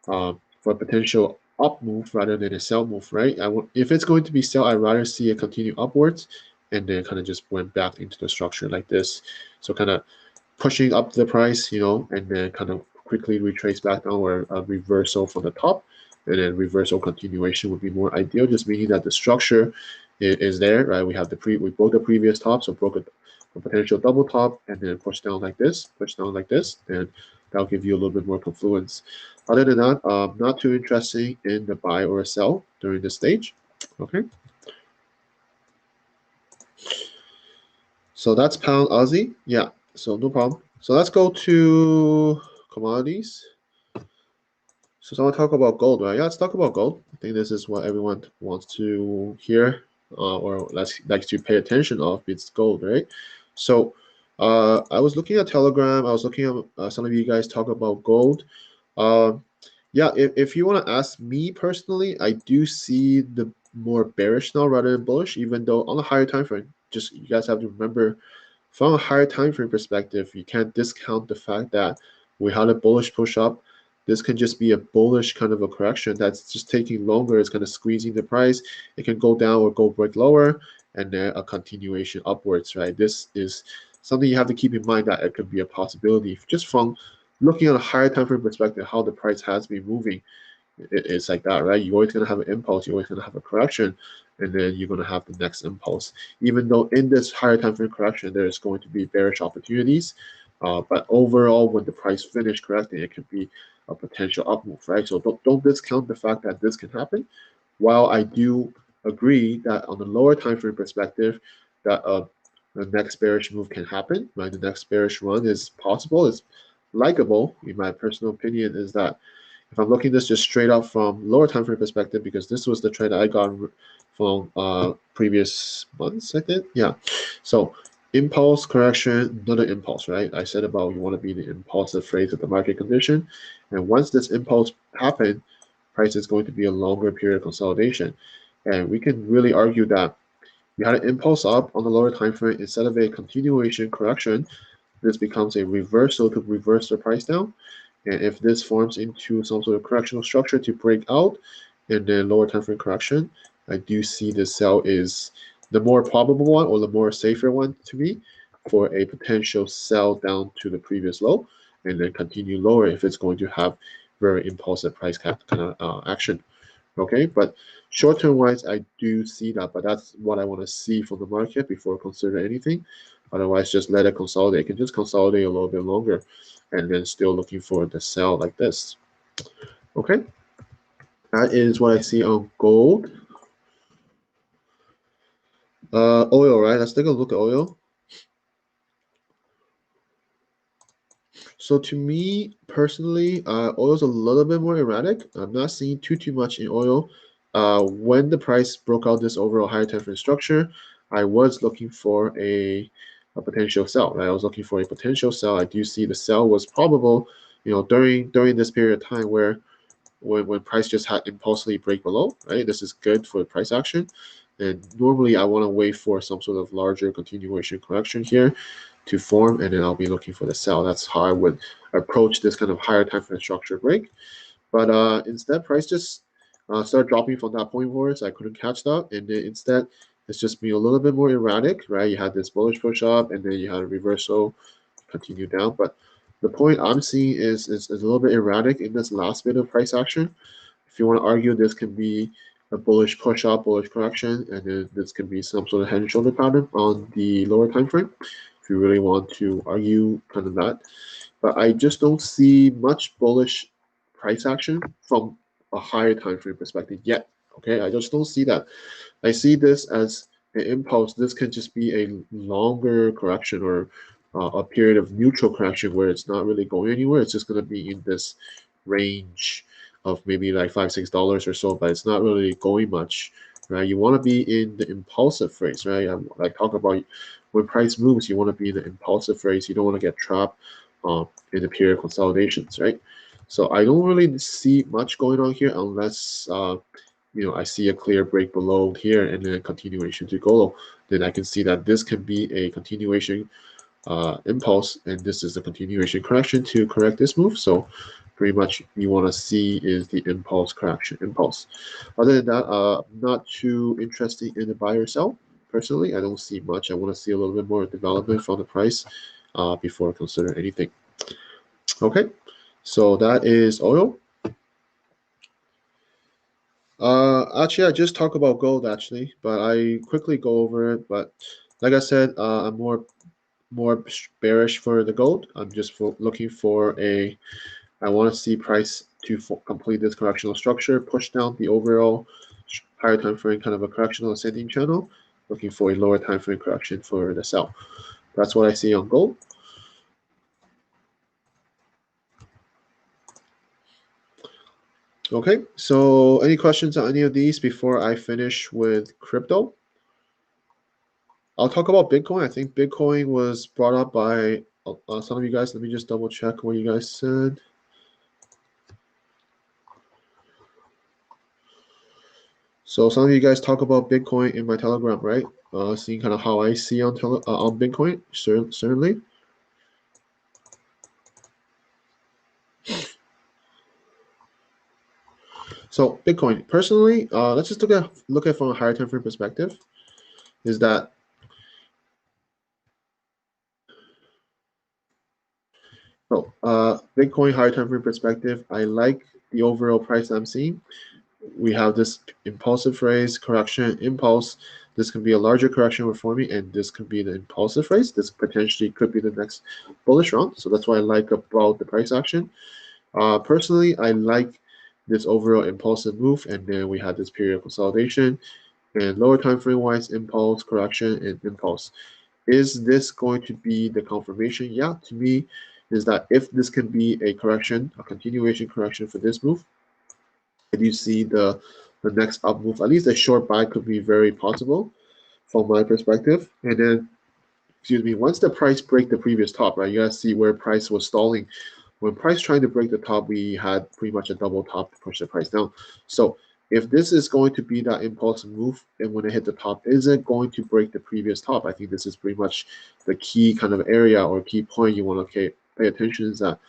a potential up move rather than a sell move, right? If it's going to be sell, I'd rather see it continue upwards and then kind of just went back into the structure like this. So kind of pushing up the price, and then kind of quickly retrace back down or a reversal from the top, and then reversal continuation would be more ideal, just meaning that the structure is there, right? We broke the previous top, so broke a potential double top, and then push down like this, and that'll give you a little bit more confluence. Other than that, not too interesting in the buy or sell during this stage. Okay. So that's pound Aussie. Yeah, so no problem. So let's go to commodities. So someone talk about gold, right? Yeah, let's talk about gold. I think this is what everyone wants to hear, or likes to pay attention of. It's gold, right? So I was looking at Telegram. I was looking at some of you guys talk about gold. Yeah, if you want to ask me personally, I do see the more bearish now rather than bullish, even though on a higher time frame. Just you guys have to remember, from a higher time frame perspective, you can't discount the fact that we had a bullish push up. This can just be a bullish kind of a correction that's just taking longer. It's kind of squeezing the price. It can go down or go break lower, and then a continuation upwards, right? This is something you have to keep in mind, that it could be a possibility just from looking at a higher time frame perspective, how the price has been moving. It's like that, right? You're always going to have an impulse, you're always going to have a correction, and then you're going to have the next impulse. Even though in this higher time frame correction, there's going to be bearish opportunities, but overall, when the price finish correcting, it could be a potential up move, right? So don't discount the fact that this can happen. While I do agree that on the lower time frame perspective, that the next bearish move can happen, right? The next bearish run is possible, is likable. In my personal opinion, is that if I'm looking this just straight up from lower time frame perspective, because this was the trade I got from previous months, I think. Yeah. So impulse correction, another impulse, right? I said about you want to be the impulsive phase of the market condition. And once this impulse happen, price is going to be a longer period of consolidation. And we can really argue that you had an impulse up on the lower time frame instead of a continuation correction. This becomes a reversal to reverse the price down. And if this forms into some sort of correctional structure to break out and then lower time frame correction, I do see the sell is the more probable one or the more safer one to me for a potential sell down to the previous low and then continue lower if it's going to have very impulsive price kind of action. Okay, but short-term wise, I do see that, but that's what I want to see from the market before consider anything. Otherwise, just let it consolidate. It can just consolidate a little bit longer and then still looking for the sell like this. Okay, that is what I see on gold. Oil, right? Let's take a look at oil. So to me personally, oil is a little bit more erratic. I'm not seeing too much in oil. When the price broke out this overall higher time frame structure, I was looking for a potential sell. Right? I was looking for a potential sell. I do see the sell was probable, during this period of time where when price just had impulsively break below, right? This is good for price action. And normally I want to wait for some sort of larger continuation correction here to form, and then I'll be looking for the sell. That's how I would approach this kind of higher time frame structure break. But instead, price just started dropping from that point forward, so I couldn't catch that. And then instead, it's just been a little bit more erratic, right? You had this bullish push up, and then you had a reversal, continue down. But The point I'm seeing is a little bit erratic in this last bit of price action. If you want to argue, this can be a bullish push up, bullish correction, and then this can be some sort of head and shoulder pattern on the lower time frame. If you really want to argue kind of that, but I just don't see much bullish price action from a higher time frame perspective yet. Okay, I just don't see that. I see this as an impulse. This can just be a longer correction or a period of neutral correction where it's not really going anywhere. It's just going to be in this range of maybe like $5-6 or so, but it's not really going much, right? You want to be in the impulsive phase, right? I talk about when price moves, you want to be in the impulsive phase. You don't want to get trapped in the period consolidations, right? So I don't really see much going on here unless I see a clear break below here and then a continuation to go low. Then I can see that this can be a continuation impulse, and this is a continuation correction to correct this move. So pretty much you want to see is the impulse correction impulse. Other than that, I'm not too interested in the buy or sell. Personally, I don't see much. I want to see a little bit more development from the price before I consider anything. Okay, so that is oil. Actually, I just talked about gold actually, but I quickly go over it. But like I said, I'm more bearish for the gold. I'm just looking for I want to see price to complete this correctional structure, push down the overall higher time frame, kind of a correctional ascending channel. Looking for a lower time frame correction for the sell. That's what I see on gold. Okay, so any questions on any of these before I finish with crypto? I'll talk about Bitcoin. I think Bitcoin was brought up by some of you guys. Let me just double check what you guys said. So some of you guys talk about Bitcoin in my Telegram, right? Seeing kind of how I see on Bitcoin, certainly. So Bitcoin, personally, let's just look at from a higher time frame perspective. Is that Bitcoin higher time frame perspective? I like the overall price I'm seeing. We have this impulsive phrase, correction, impulse. This can be a larger correction for me, and this could be the impulsive phrase. This potentially could be the next bullish round. So that's what I like about the price action. Personally, I like this overall impulsive move, and then we had this period of consolidation and lower time frame wise impulse, correction, and impulse. Is this going to be the confirmation? Yeah, to me, is that if this can be a correction, a continuation correction for this move, and you see the next up move, at least a short buy could be very possible from my perspective. And then, excuse me, once the price break the previous top, right? You guys see where price was stalling. When price trying to break the top, we had pretty much a double top to push the price down. So if this is going to be that impulsive move, and when it hit the top, is it going to break the previous top? I think this is pretty much the key kind of area or key point you want to pay attention is that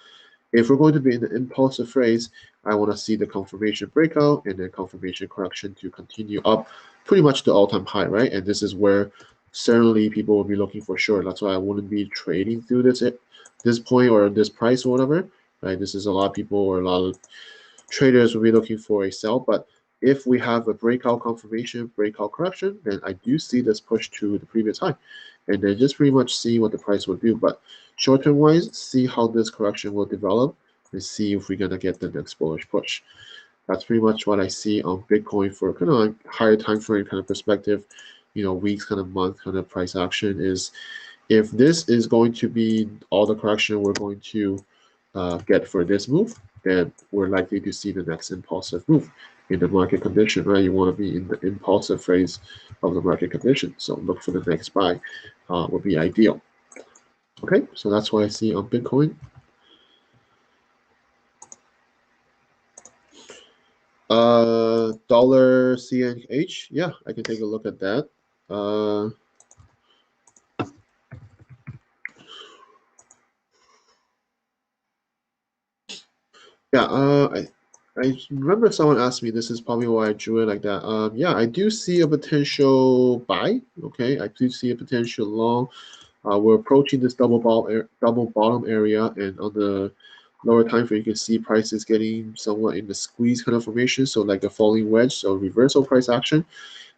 if we're going to be in the impulsive phase, I want to see the confirmation breakout and then confirmation correction to continue up pretty much the all-time high, right? And this is where certainly people will be looking for short. That's why I wouldn't be trading through this point or this price or whatever, right? This is a lot of people or a lot of traders will be looking for a sell. But if we have a breakout confirmation, breakout correction, then I do see this push to the previous high. And then just pretty much see what the price will do. But short-term wise, see how this correction will develop and see if we're going to get the next bullish push. That's pretty much what I see on Bitcoin for kind of like higher time frame kind of perspective, weeks, kind of month, kind of price action is if this is going to be all the correction we're going to get for this move, then we're likely to see the next impulsive move in the market condition, right? You want to be in the impulsive phase of the market condition. So look for the next buy would be ideal. Okay, so that's what I see on Bitcoin. Dollar CNH, yeah, I can take a look at that. Yeah, I remember someone asked me, this is probably why I drew it like that. Yeah, I do see a potential buy. Okay, I do see a potential long. We're approaching this double bottom area, and on the lower time frame, you can see prices getting somewhat in the squeeze kind of formation, so like a falling wedge, so reversal price action.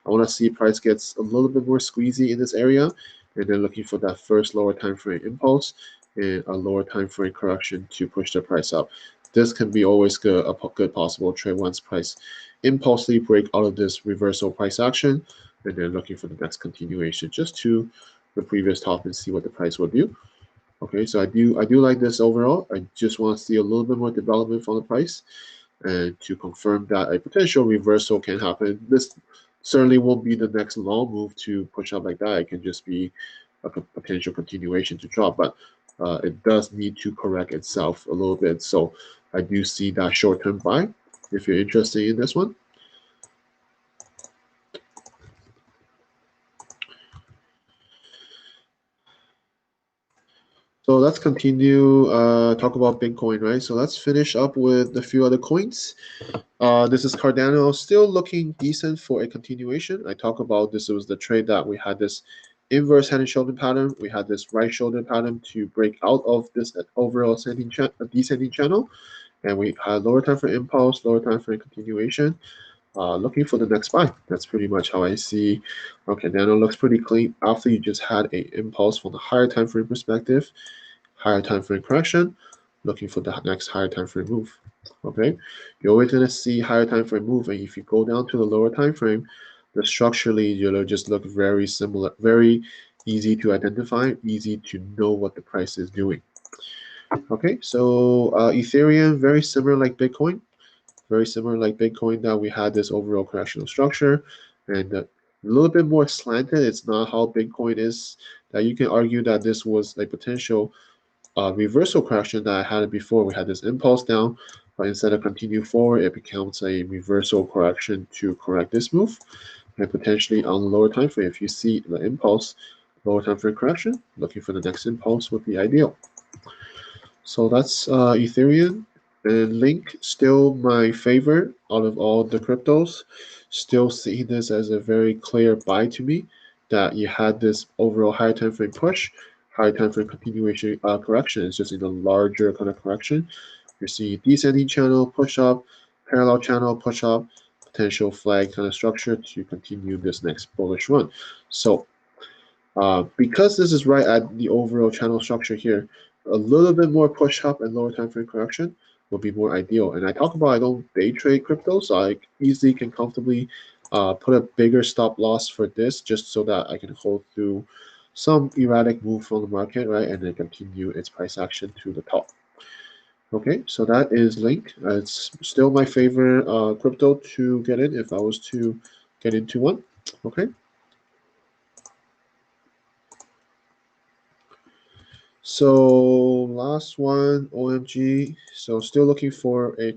I want to see price gets a little bit more squeezy in this area, and then looking for that first lower time frame impulse and a lower time frame correction to push the price up. This can be always a good possible trade once price impulsively break out of this reversal price action, and then looking for the next continuation just to the previous top and see what the price will do. Okay, so I do like this overall. I just want to see a little bit more development from the price and to confirm that a potential reversal can happen. This certainly won't be the next long move to push up like that. It can just be a potential continuation to drop, but it does need to correct itself a little bit. So I do see that short-term buy if you're interested in this one. So let's continue talk about Bitcoin, right? So let's finish up with a few other coins. This is Cardano, still looking decent for a continuation. I talk about this was the trade that we had this inverse head and shoulder pattern. We had this right shoulder pattern to break out of this overall descending channel, and we had lower time for impulse, lower time for continuation. Looking for the next buy. That's pretty much how I see. Okay, Cardano looks pretty clean after you just had a impulse from the higher time frame perspective, higher time frame correction, looking for the next higher time frame move. Okay, you're always gonna see higher time frame move, and if you go down to the lower time frame, the structurally you'll just look very similar, very easy to identify, easy to know what the price is doing. Okay, so Ethereum very similar like Bitcoin, very similar like Bitcoin that we had this overall correctional structure, and a little bit more slanted. It's not how Bitcoin is. That you can argue that this was a potential reversal correction that I had before. We had this impulse down, but instead of continue forward, it becomes a reversal correction to correct this move, and potentially on the lower time frame. If you see the impulse, lower time frame correction, looking for the next impulse would be ideal. So that's Ethereum. And Link, still my favorite out of all the cryptos. Still see this as a very clear buy to me, that you had this overall higher time frame push, higher time frame continuation correction. It's just in a larger kind of correction. You're seeing descending channel push up, parallel channel push up, potential flag kind of structure to continue this next bullish run. So because this is right at the overall channel structure here, a little bit more push up and lower time frame correction would be more ideal. And I talk about I don't day trade crypto, so I easily can comfortably put a bigger stop loss for this just so that I can hold through some erratic move from the market, right, and then continue its price action to the top. Okay, so that is Link. It's still my favorite crypto to get in if I was to get into one. Okay. So last one, OMG. So still looking for a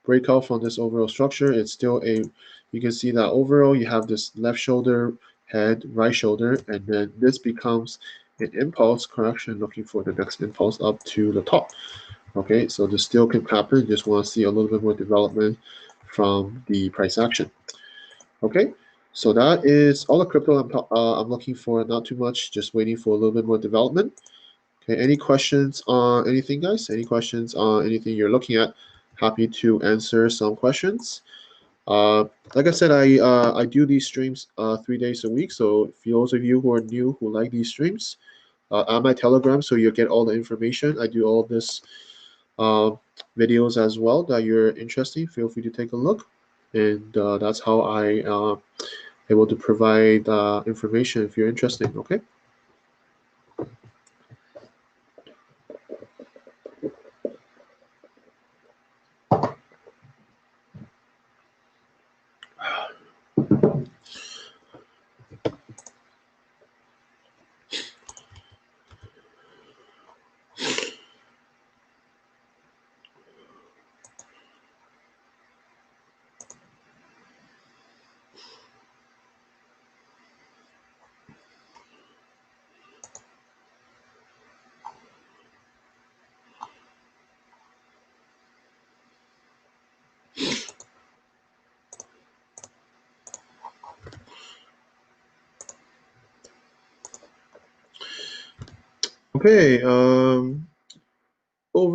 breakout from this overall structure. It's still you can see that overall you have this left shoulder, head, right shoulder, and then this becomes an impulse correction looking for the next impulse up to the top. Okay, so this still can happen. Just want to see a little bit more development from the price action. Okay, so that is all the crypto I'm looking for. Not too much, just waiting for a little bit more development. Okay, any questions on anything, guys? Any questions on anything you're looking at? Happy to answer some questions. Like I said, I do these streams 3 days a week. So for those of you who are new who like these streams, on my Telegram, so you'll get all the information. I do all this uh, videos as well that you're interested in. Feel free to take a look, and that's how I able to provide information if you're interested. Okay. Okay, over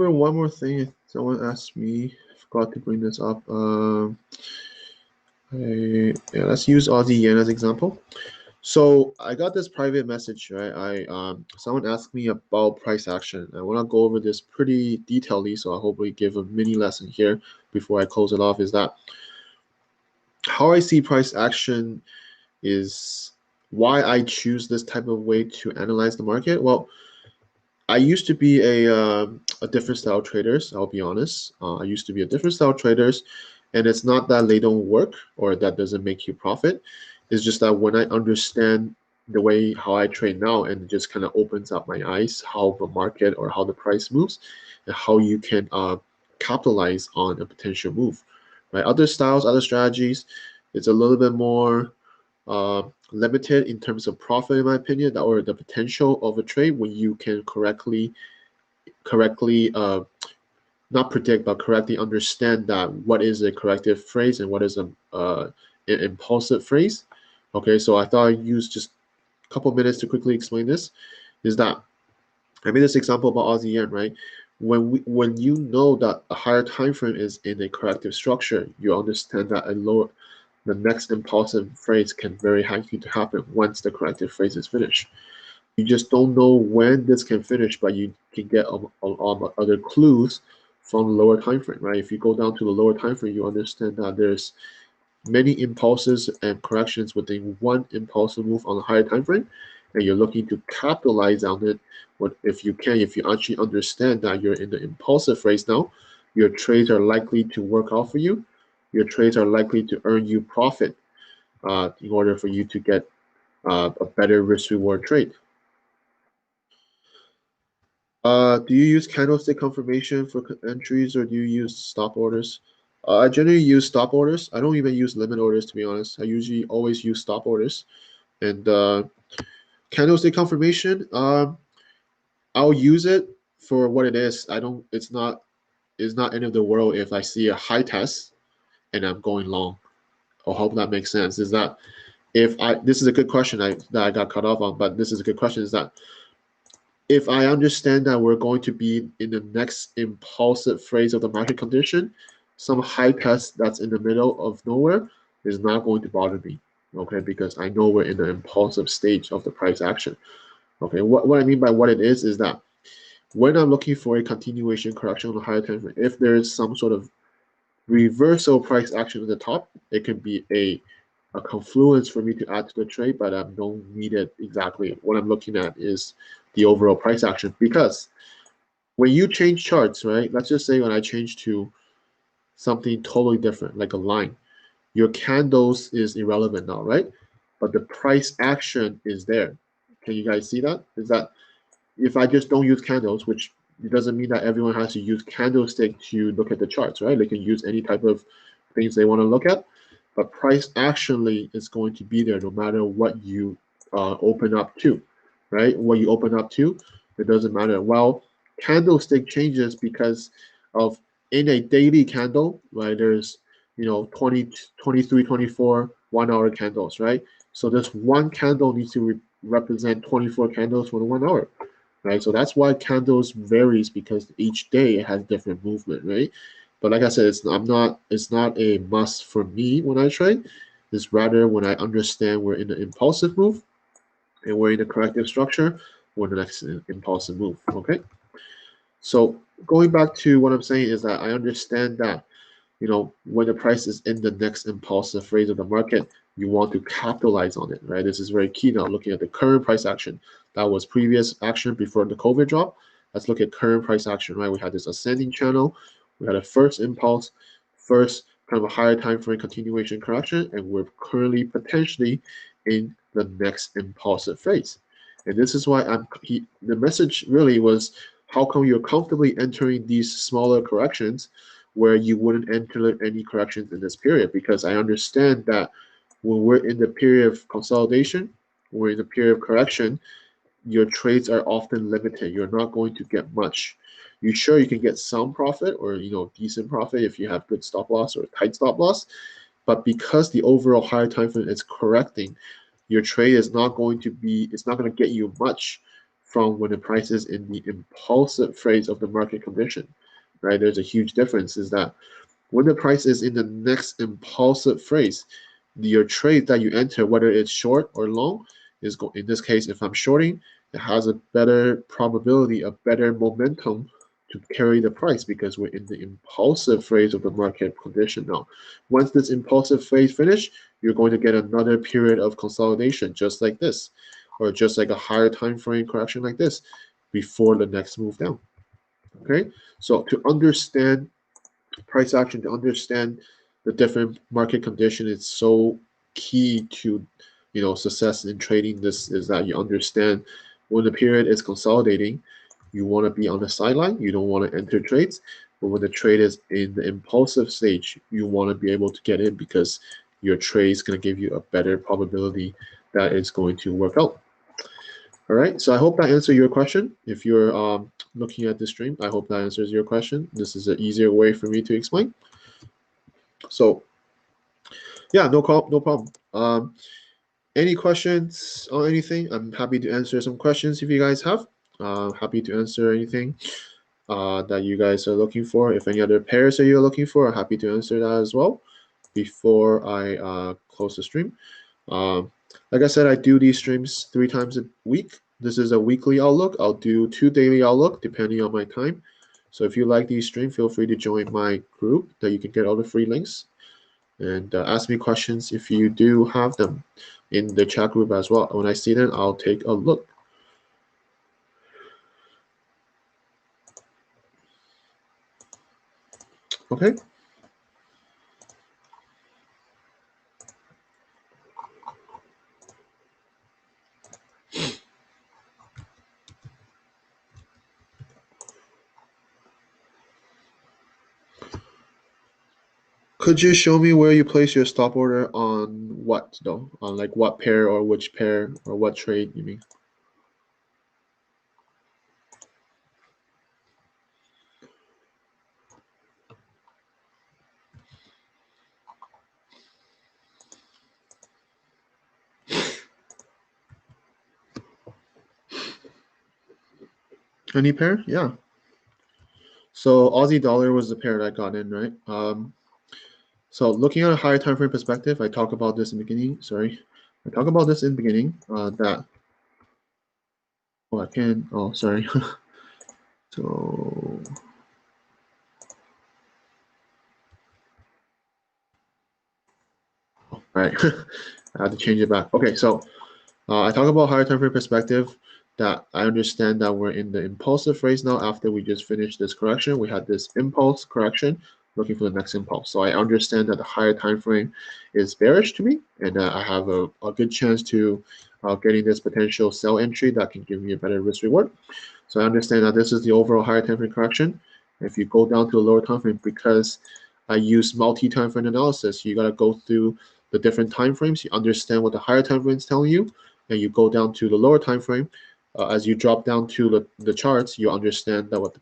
one more thing. Someone asked me, I forgot to bring this up. Yeah, let's use Aussie yen as example. So I got this private message, right? Someone asked me about price action. I want to go over this pretty detailedly, so I hopefully give a mini lesson here before I close it off. Is that how I see price action is why I choose this type of way to analyze the market. Well, I used to be a different style traders. I'll be honest. I used to be a different style traders, and it's not that they don't work or that doesn't make you profit. It's just that when I understand the way how I trade now, and it just kind of opens up my eyes how the market or how the price moves, and how you can capitalize on a potential move. Right? Other styles, other strategies, it's a little bit more limited in terms of profit, in my opinion, or the potential of a trade when you can correctly not predict but correctly understand that what is a corrective phrase and what is an impulsive phrase. Okay, so I thought I'd use just a couple minutes to quickly explain this. Is that I made this example about Aussie yen, right? When you know that a higher time frame is in a corrective structure, you understand that the next impulsive phrase can very likely to happen once the corrective phrase is finished. You just don't know when this can finish, but you can get other clues from the lower time frame, right? If you go down to the lower time frame, you understand that there's many impulses and corrections within one impulsive move on a higher time frame, and you're looking to capitalize on it. What if you can, if you actually understand that you're in the impulsive phase now, your trades are likely to work out for you. Your trades are likely to earn you profit in order for you to get a better risk reward trade. Do you use candlestick confirmation for entries or do you use stop orders? I generally use stop orders. I don't even use limit orders to be honest. I usually always use stop orders. And candlestick confirmation, I'll use it for what it is. I don't. It's not end of the world if I see a high test and I'm going long. I hope that makes sense. Is that if I this is a good question that I got cut off on, but this is a good question. Is that if I understand that we're going to be in the next impulsive phase of the market condition, some high test that's in the middle of nowhere is not going to bother me, okay? Because I know we're in the impulsive stage of the price action, okay? What I mean by what it is that when I'm looking for a continuation correction on the higher time frame, if there is some sort of reversal price action at the top, it can be a confluence for me to add to the trade, but I don't need it exactly. What I'm looking at is the overall price action because when you change charts, right? Let's just say when I change to something totally different, like a line, your candles is irrelevant now, right? But the price action is there. Can you guys see that? Is that if I just don't use candles, which it doesn't mean that everyone has to use candlestick to look at the charts, right? They can use any type of things they want to look at, but price actually is going to be there no matter what you open up to, right? What you open up to, it doesn't matter. Well, candlestick changes because of in a daily candle, right? There's 20, 23, 24 1 hour candles, right? So this one candle needs to represent 24 candles for the 1 hour, right? So that's why candles varies because each day it has different movement, right? But like I said, it's not a must for me when I trade. It's rather when I understand we're in an impulsive move and we're in a corrective structure, we're in the next impulsive move. Okay. So going back to what I'm saying is that I understand that when the price is in the next impulsive phase of the market, you want to capitalize on it, right? This is very key now, looking at the current price action. That was previous action before the COVID drop. Let's look at current price action, right? We had this ascending channel. We had a first impulse, first kind of a higher time frame continuation correction, and we're currently potentially in the next impulsive phase. And this is why the message really was, how come you're comfortably entering these smaller corrections where you wouldn't enter any corrections in this period? Because I understand that when we're in the period of consolidation, we're in the period of correction, your trades are often limited. You're not going to get much. You sure you can get some profit or decent profit if you have good stop loss or tight stop loss, but because the overall higher time frame is correcting, your trade is not going to be, it's not going to get you much from when the price is in the impulsive phase of the market condition, right? There's a huge difference is that when the price is in the next impulsive phase, your trade that you enter, whether it's short or long, is in this case, if I'm shorting, it has a better probability, a better momentum to carry the price because we're in the impulsive phase of the market condition now. Once this impulsive phase finish, you're going to get another period of consolidation just like this, or just like a higher time frame correction like this before the next move down. Okay, so to understand price action, to understand the different market condition, it's so key to success in trading. This is that you understand when the period is consolidating, you want to be on the sideline, you don't want to enter trades. But when the trade is in the impulsive stage, you want to be able to get in because your trade is going to give you a better probability that it's going to work out. All right, so I hope that answered your question. If you're looking at this stream, I hope that answers your question. This is an easier way for me to explain. So yeah, no problem. Any questions or anything? I'm happy to answer some questions if you guys have. Happy to answer anything that you guys are looking for. If any other pairs that you're looking for, I'm happy to answer that as well before I close the stream. Like I said, I do these streams 3 times a week. This is a weekly outlook. I'll do 2 daily outlook depending on my time. So if you like these streams, feel free to join my group that you can get all the free links. And ask me questions if you do have them in the chat group as well. When I see them, I'll take a look. Okay. Could you show me where you place your stop order on what though? On like what pair or which pair or what trade you mean? Any pair? Yeah. So Aussie dollar was the pair that I got in, right? So looking at a higher time frame perspective, I talk about this in the beginning. Sorry, I talk about this in the beginning. That I can. Oh, sorry. So all right, I had to change it back. Okay, so I talk about higher time frame perspective. That I understand that we're in the impulsive phase now. After we just finished this correction, we had this impulse correction, looking for the next impulse. So I understand that the higher time frame is bearish to me, and I have a good chance to getting this potential sell entry that can give me a better risk reward. So I understand that this is the overall higher time frame correction. If you go down to a lower time frame, because I use multi-time frame analysis, you got to go through the different time frames. You understand what the higher time frame is telling you, and you go down to the lower time frame. As you drop down to the charts, you understand that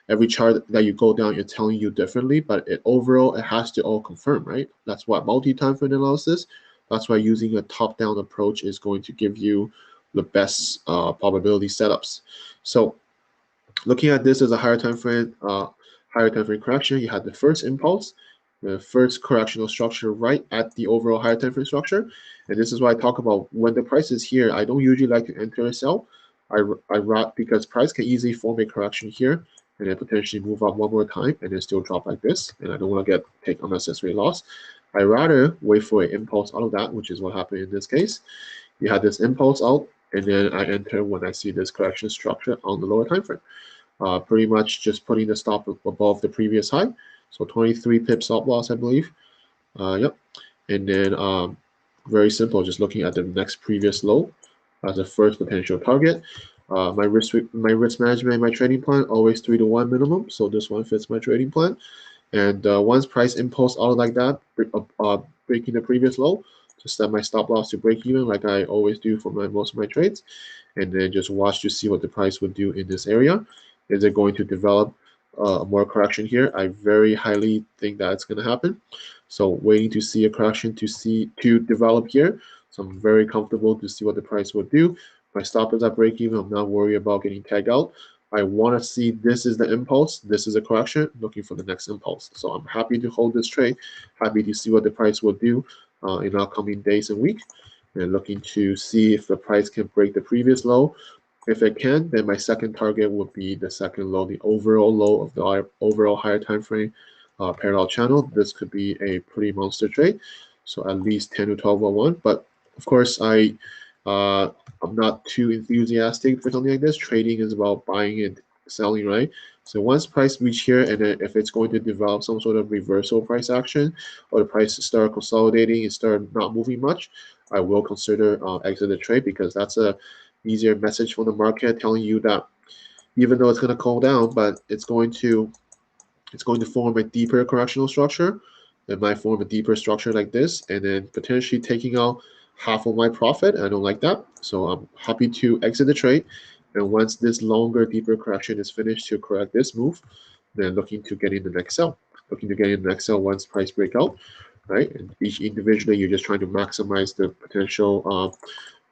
every chart that you go down, it's telling you differently, but overall, it has to all confirm, right? That's what multi-time frame analysis. That's why using a top-down approach is going to give you the best probability setups. So looking at this as a higher time frame correction, you had the first impulse, the first correctional structure right at the overall higher time frame structure. And this is why I talk about when the price is here, I don't usually like to enter a sell. Because price can easily form a correction here and then potentially move up one more time and then still drop like this. And I don't want to take unnecessary loss. I rather wait for an impulse out of that, which is what happened in this case. You had this impulse out, and then I enter when I see this correction structure on the lower time frame. Pretty much just putting the stop above the previous high. So 23 pips stop loss, I believe. Yep. And then very simple, just looking at the next previous low as a first potential target. My risk management, my trading plan, always 3-to-1 minimum. So this one fits my trading plan. And once price impulse out like that, breaking the previous low, just set my stop loss to break even like I always do for most of my trades. And then just watch to see what the price would do in this area. Is it going to develop more correction here? I very highly think that it's going to happen. So waiting to see a correction to develop here. So I'm very comfortable to see what the price would do. My stop is at break even. I'm not worried about getting tagged out. I want to see this is the impulse, this is a correction, looking for the next impulse. So I'm happy to hold this trade, happy to see what the price will do in upcoming days and week, and looking to see if the price can break the previous low. If it can, then my second target would be the second low, the overall low of the overall higher time frame parallel channel. This could be a pretty monster trade, so at least 10 to 1201. But of course, I'm not too enthusiastic for something like this. Trading is about buying and selling, right? So once price reach here, and then if it's going to develop some sort of reversal price action, or the price start consolidating and start not moving much, I will consider exit the trade, because that's a easier message from the market telling you that even though it's going to cool down, but it's going to form a deeper correctional structure. It might form a deeper structure like this, and then potentially taking out half of my profit. I don't like that, so I'm happy to exit the trade. And once this longer, deeper correction is finished to correct this move, then looking to get in the next sell. Looking to get in the next sell once price breakout, right? And each individually, you're just trying to maximize the potential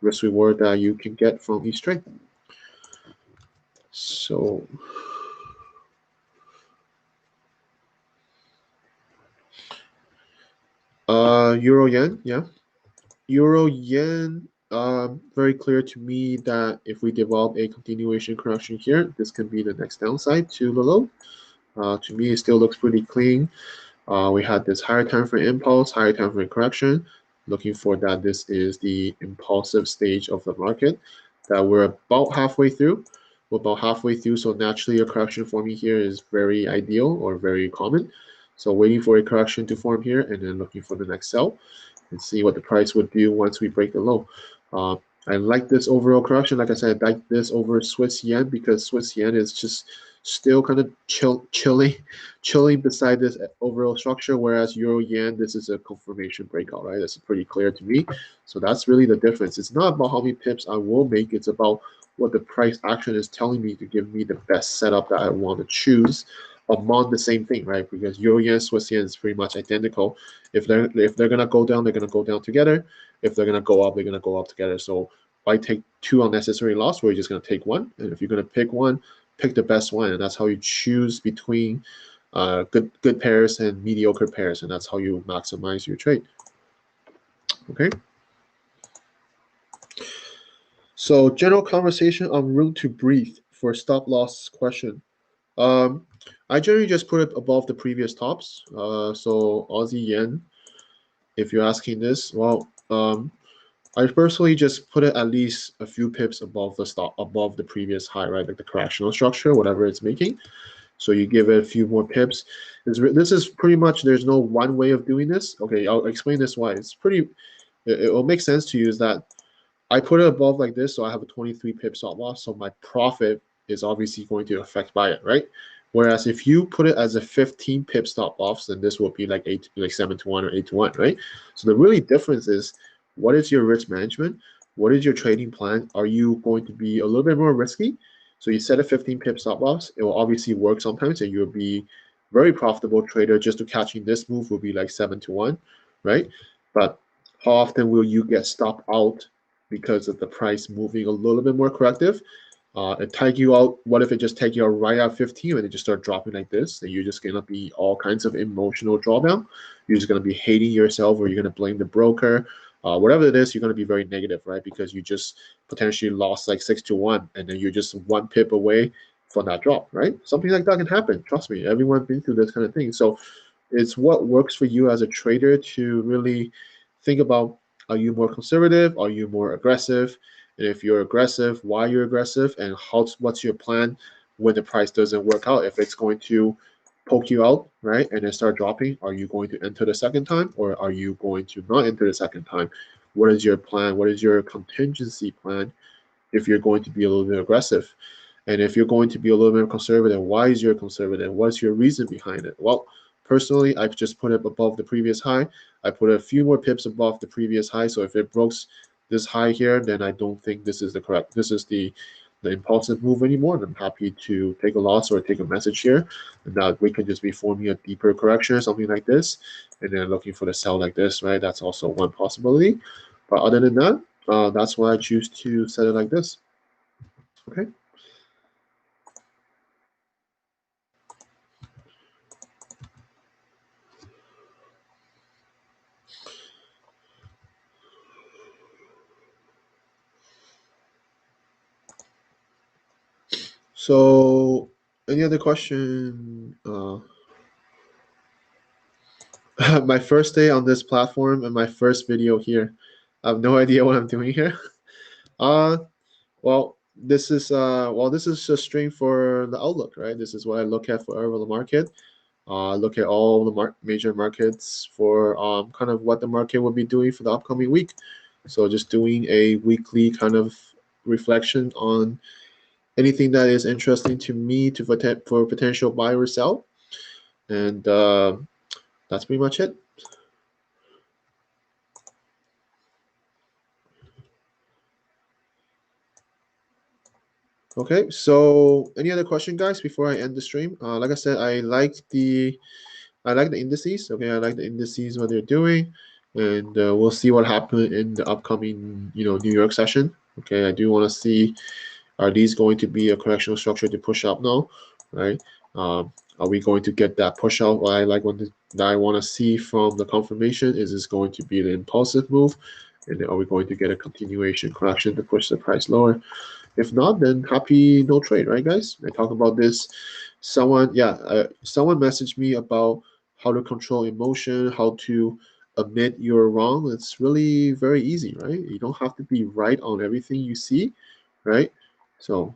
risk reward that you can get from each trade. So euro yen, yeah. Euro yen, very clear to me that if we develop a continuation correction here, this can be the next downside to the low. To me, it still looks pretty clean. We had this higher time frame impulse, higher time frame correction. Looking for that, this is the impulsive stage of the market that we're about halfway through. We're about halfway through, so naturally a correction forming here is very ideal or very common. So waiting for a correction to form here, and then looking for the next sell and see what the price would do once we break the low. I like this overall correction. Like I said, I like this over Swiss yen, because Swiss yen is just still kind of chilling beside this overall structure, whereas euro yen, this is a confirmation breakout, right? That's pretty clear to me. So that's really the difference. It's not about how many pips I will make, it's about what the price action is telling me to give me the best setup that I want to choose among the same thing, right? Because euro yen, Swiss yen is pretty much identical. If they're gonna go down, they're gonna go down together. If they're gonna go up, they're gonna go up together. So why take two unnecessary loss? We're just gonna take one, and if you're gonna pick one, pick the best one, and that's how you choose between good pairs and mediocre pairs, and that's how you maximize your trade. Okay. So general conversation on room to breathe for stop loss question. I generally just put it above the previous tops. So Aussie yen, if you're asking this, well, I personally just put it at least a few pips above the previous high, right? Like the correctional structure, whatever it's making. So you give it a few more pips. This is pretty much, there's no one way of doing this. Okay, I'll explain this why. It will make sense to you is that I put it above like this, so I have a 23 pip stop loss, so my profit is obviously going to affect by it, right? Whereas if you put it as a 15 pip stop loss, then this will be like 7 to 1 or 8 to 1, right? So the really difference is, what is your risk management? What is your trading plan? Are you going to be a little bit more risky? So you set a 15 pip stop loss. It will obviously work sometimes, and you'll be very profitable trader. Just to catching this move will be like 7 to 1, right? But how often will you get stopped out because of the price moving a little bit more corrective? It take you out. What if it just take you out right at 15 and it just start dropping like this? And you're just gonna be all kinds of emotional drawdown. You're just gonna be hating yourself, or you're gonna blame the broker. Whatever it is, you're gonna be very negative, right? Because you just potentially lost like 6 to 1, and then you're just one pip away from that drop, right? Something like that can happen. Trust me, everyone's been through this kind of thing. So it's what works for you as a trader to really think about: are you more conservative? Are you more aggressive? And if you're aggressive, why you're aggressive, and what's your plan when the price doesn't work out? If it's going to poke you out, right, and then start dropping, are you going to enter the second time, or are you going to not enter the second time? What is your plan? What is your contingency plan if you're going to be a little bit aggressive? And if you're going to be a little bit conservative, why is your conservative? What's your reason behind it? Well, personally, I've just put it above the previous high. I put a few more pips above the previous high. So if it breaks this high here, then I don't think this is the impulsive move anymore. And I'm happy to take a loss or take a message here. And that we can just be forming a deeper correction or something like this, and then looking for the sell like this, right? That's also one possibility. But other than that, That's why I choose to set it like this. Okay. So, any other question? My first day on this platform and my first video here. I have no idea what I'm doing here. Uh, this is a string for the outlook, right? This is what I look at for the market. Look at all the major markets for kind of what the market will be doing for the upcoming week. So just doing a weekly kind of reflection on anything that is interesting to me for potential buy or sell, and that's pretty much it. Okay, so any other question, guys, before I end the stream? Like I said, I like the indices. Okay, I like the indices what they're doing, and we'll see what happens in the upcoming New York session. Okay, I do want to see, are these going to be a correctional structure to push up now, right? Are we going to get that push out? What I like that I want to see from the confirmation is this going to be the impulsive move, and are we going to get a continuation correction to push the price lower? If not, then happy no trade, right, guys? I talk about this. Someone messaged me about how to control emotion, how to admit you're wrong. It's really very easy, right? You don't have to be right on everything you see, right? So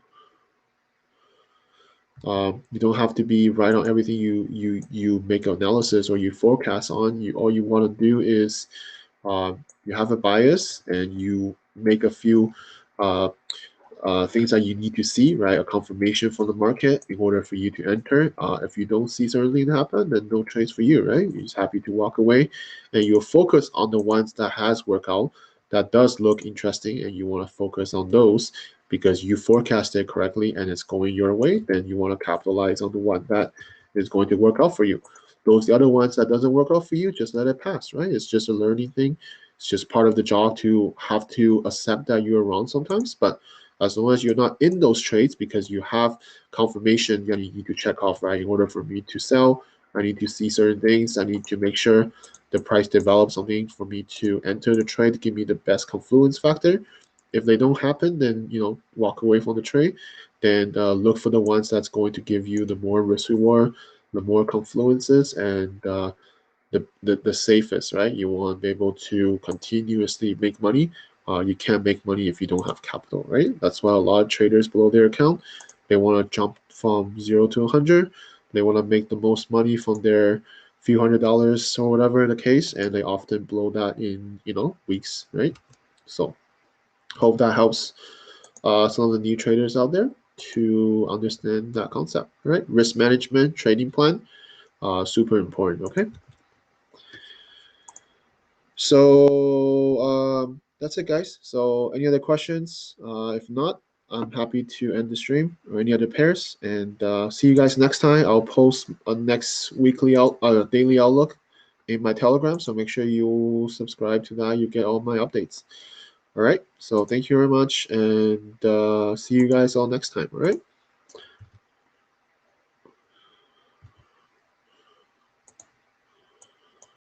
you don't have to be right on everything you make analysis or you forecast on. You all you want to do is you have a bias and you make a few uh, things that you need to see, right? A confirmation from the market in order for you to enter. If you don't see certain things happen, then no trades for you, right? You're just happy to walk away, and you'll focus on the ones that has worked out, that does look interesting, and you want to focus on those because you forecasted correctly and it's going your way. Then you want to capitalize on the one that is going to work out for you. Those the other ones that doesn't work out for you, just let it pass, right? It's just a learning thing. It's just part of the job to have to accept that you're wrong sometimes, but as long as you're not in those trades because you have confirmation that you need to check off, right? In order for me to sell, I need to see certain things. I need to make sure the price develops something for me to enter the trade to give me the best confluence factor. If they don't happen, then walk away from the trade. Then look for the ones that's going to give you the more risk reward, the more confluences, and the safest, right? You want to be able to continuously make money. You can't make money if you don't have capital, right? That's why a lot of traders blow their account. They want to jump from 0 to 100. They want to make the most money from their few $100s or whatever the case, and they often blow that in weeks, right? So hope that helps some of the new traders out there to understand that concept, right? Risk management, trading plan, super important. Okay. So that's it, guys. So any other questions? If not, I'm happy to end the stream or any other pairs. And see you guys next time. I'll post a next daily outlook in my Telegram. So make sure you subscribe to that. You get all my updates. All right. So thank you very much, and see you guys all next time. All right.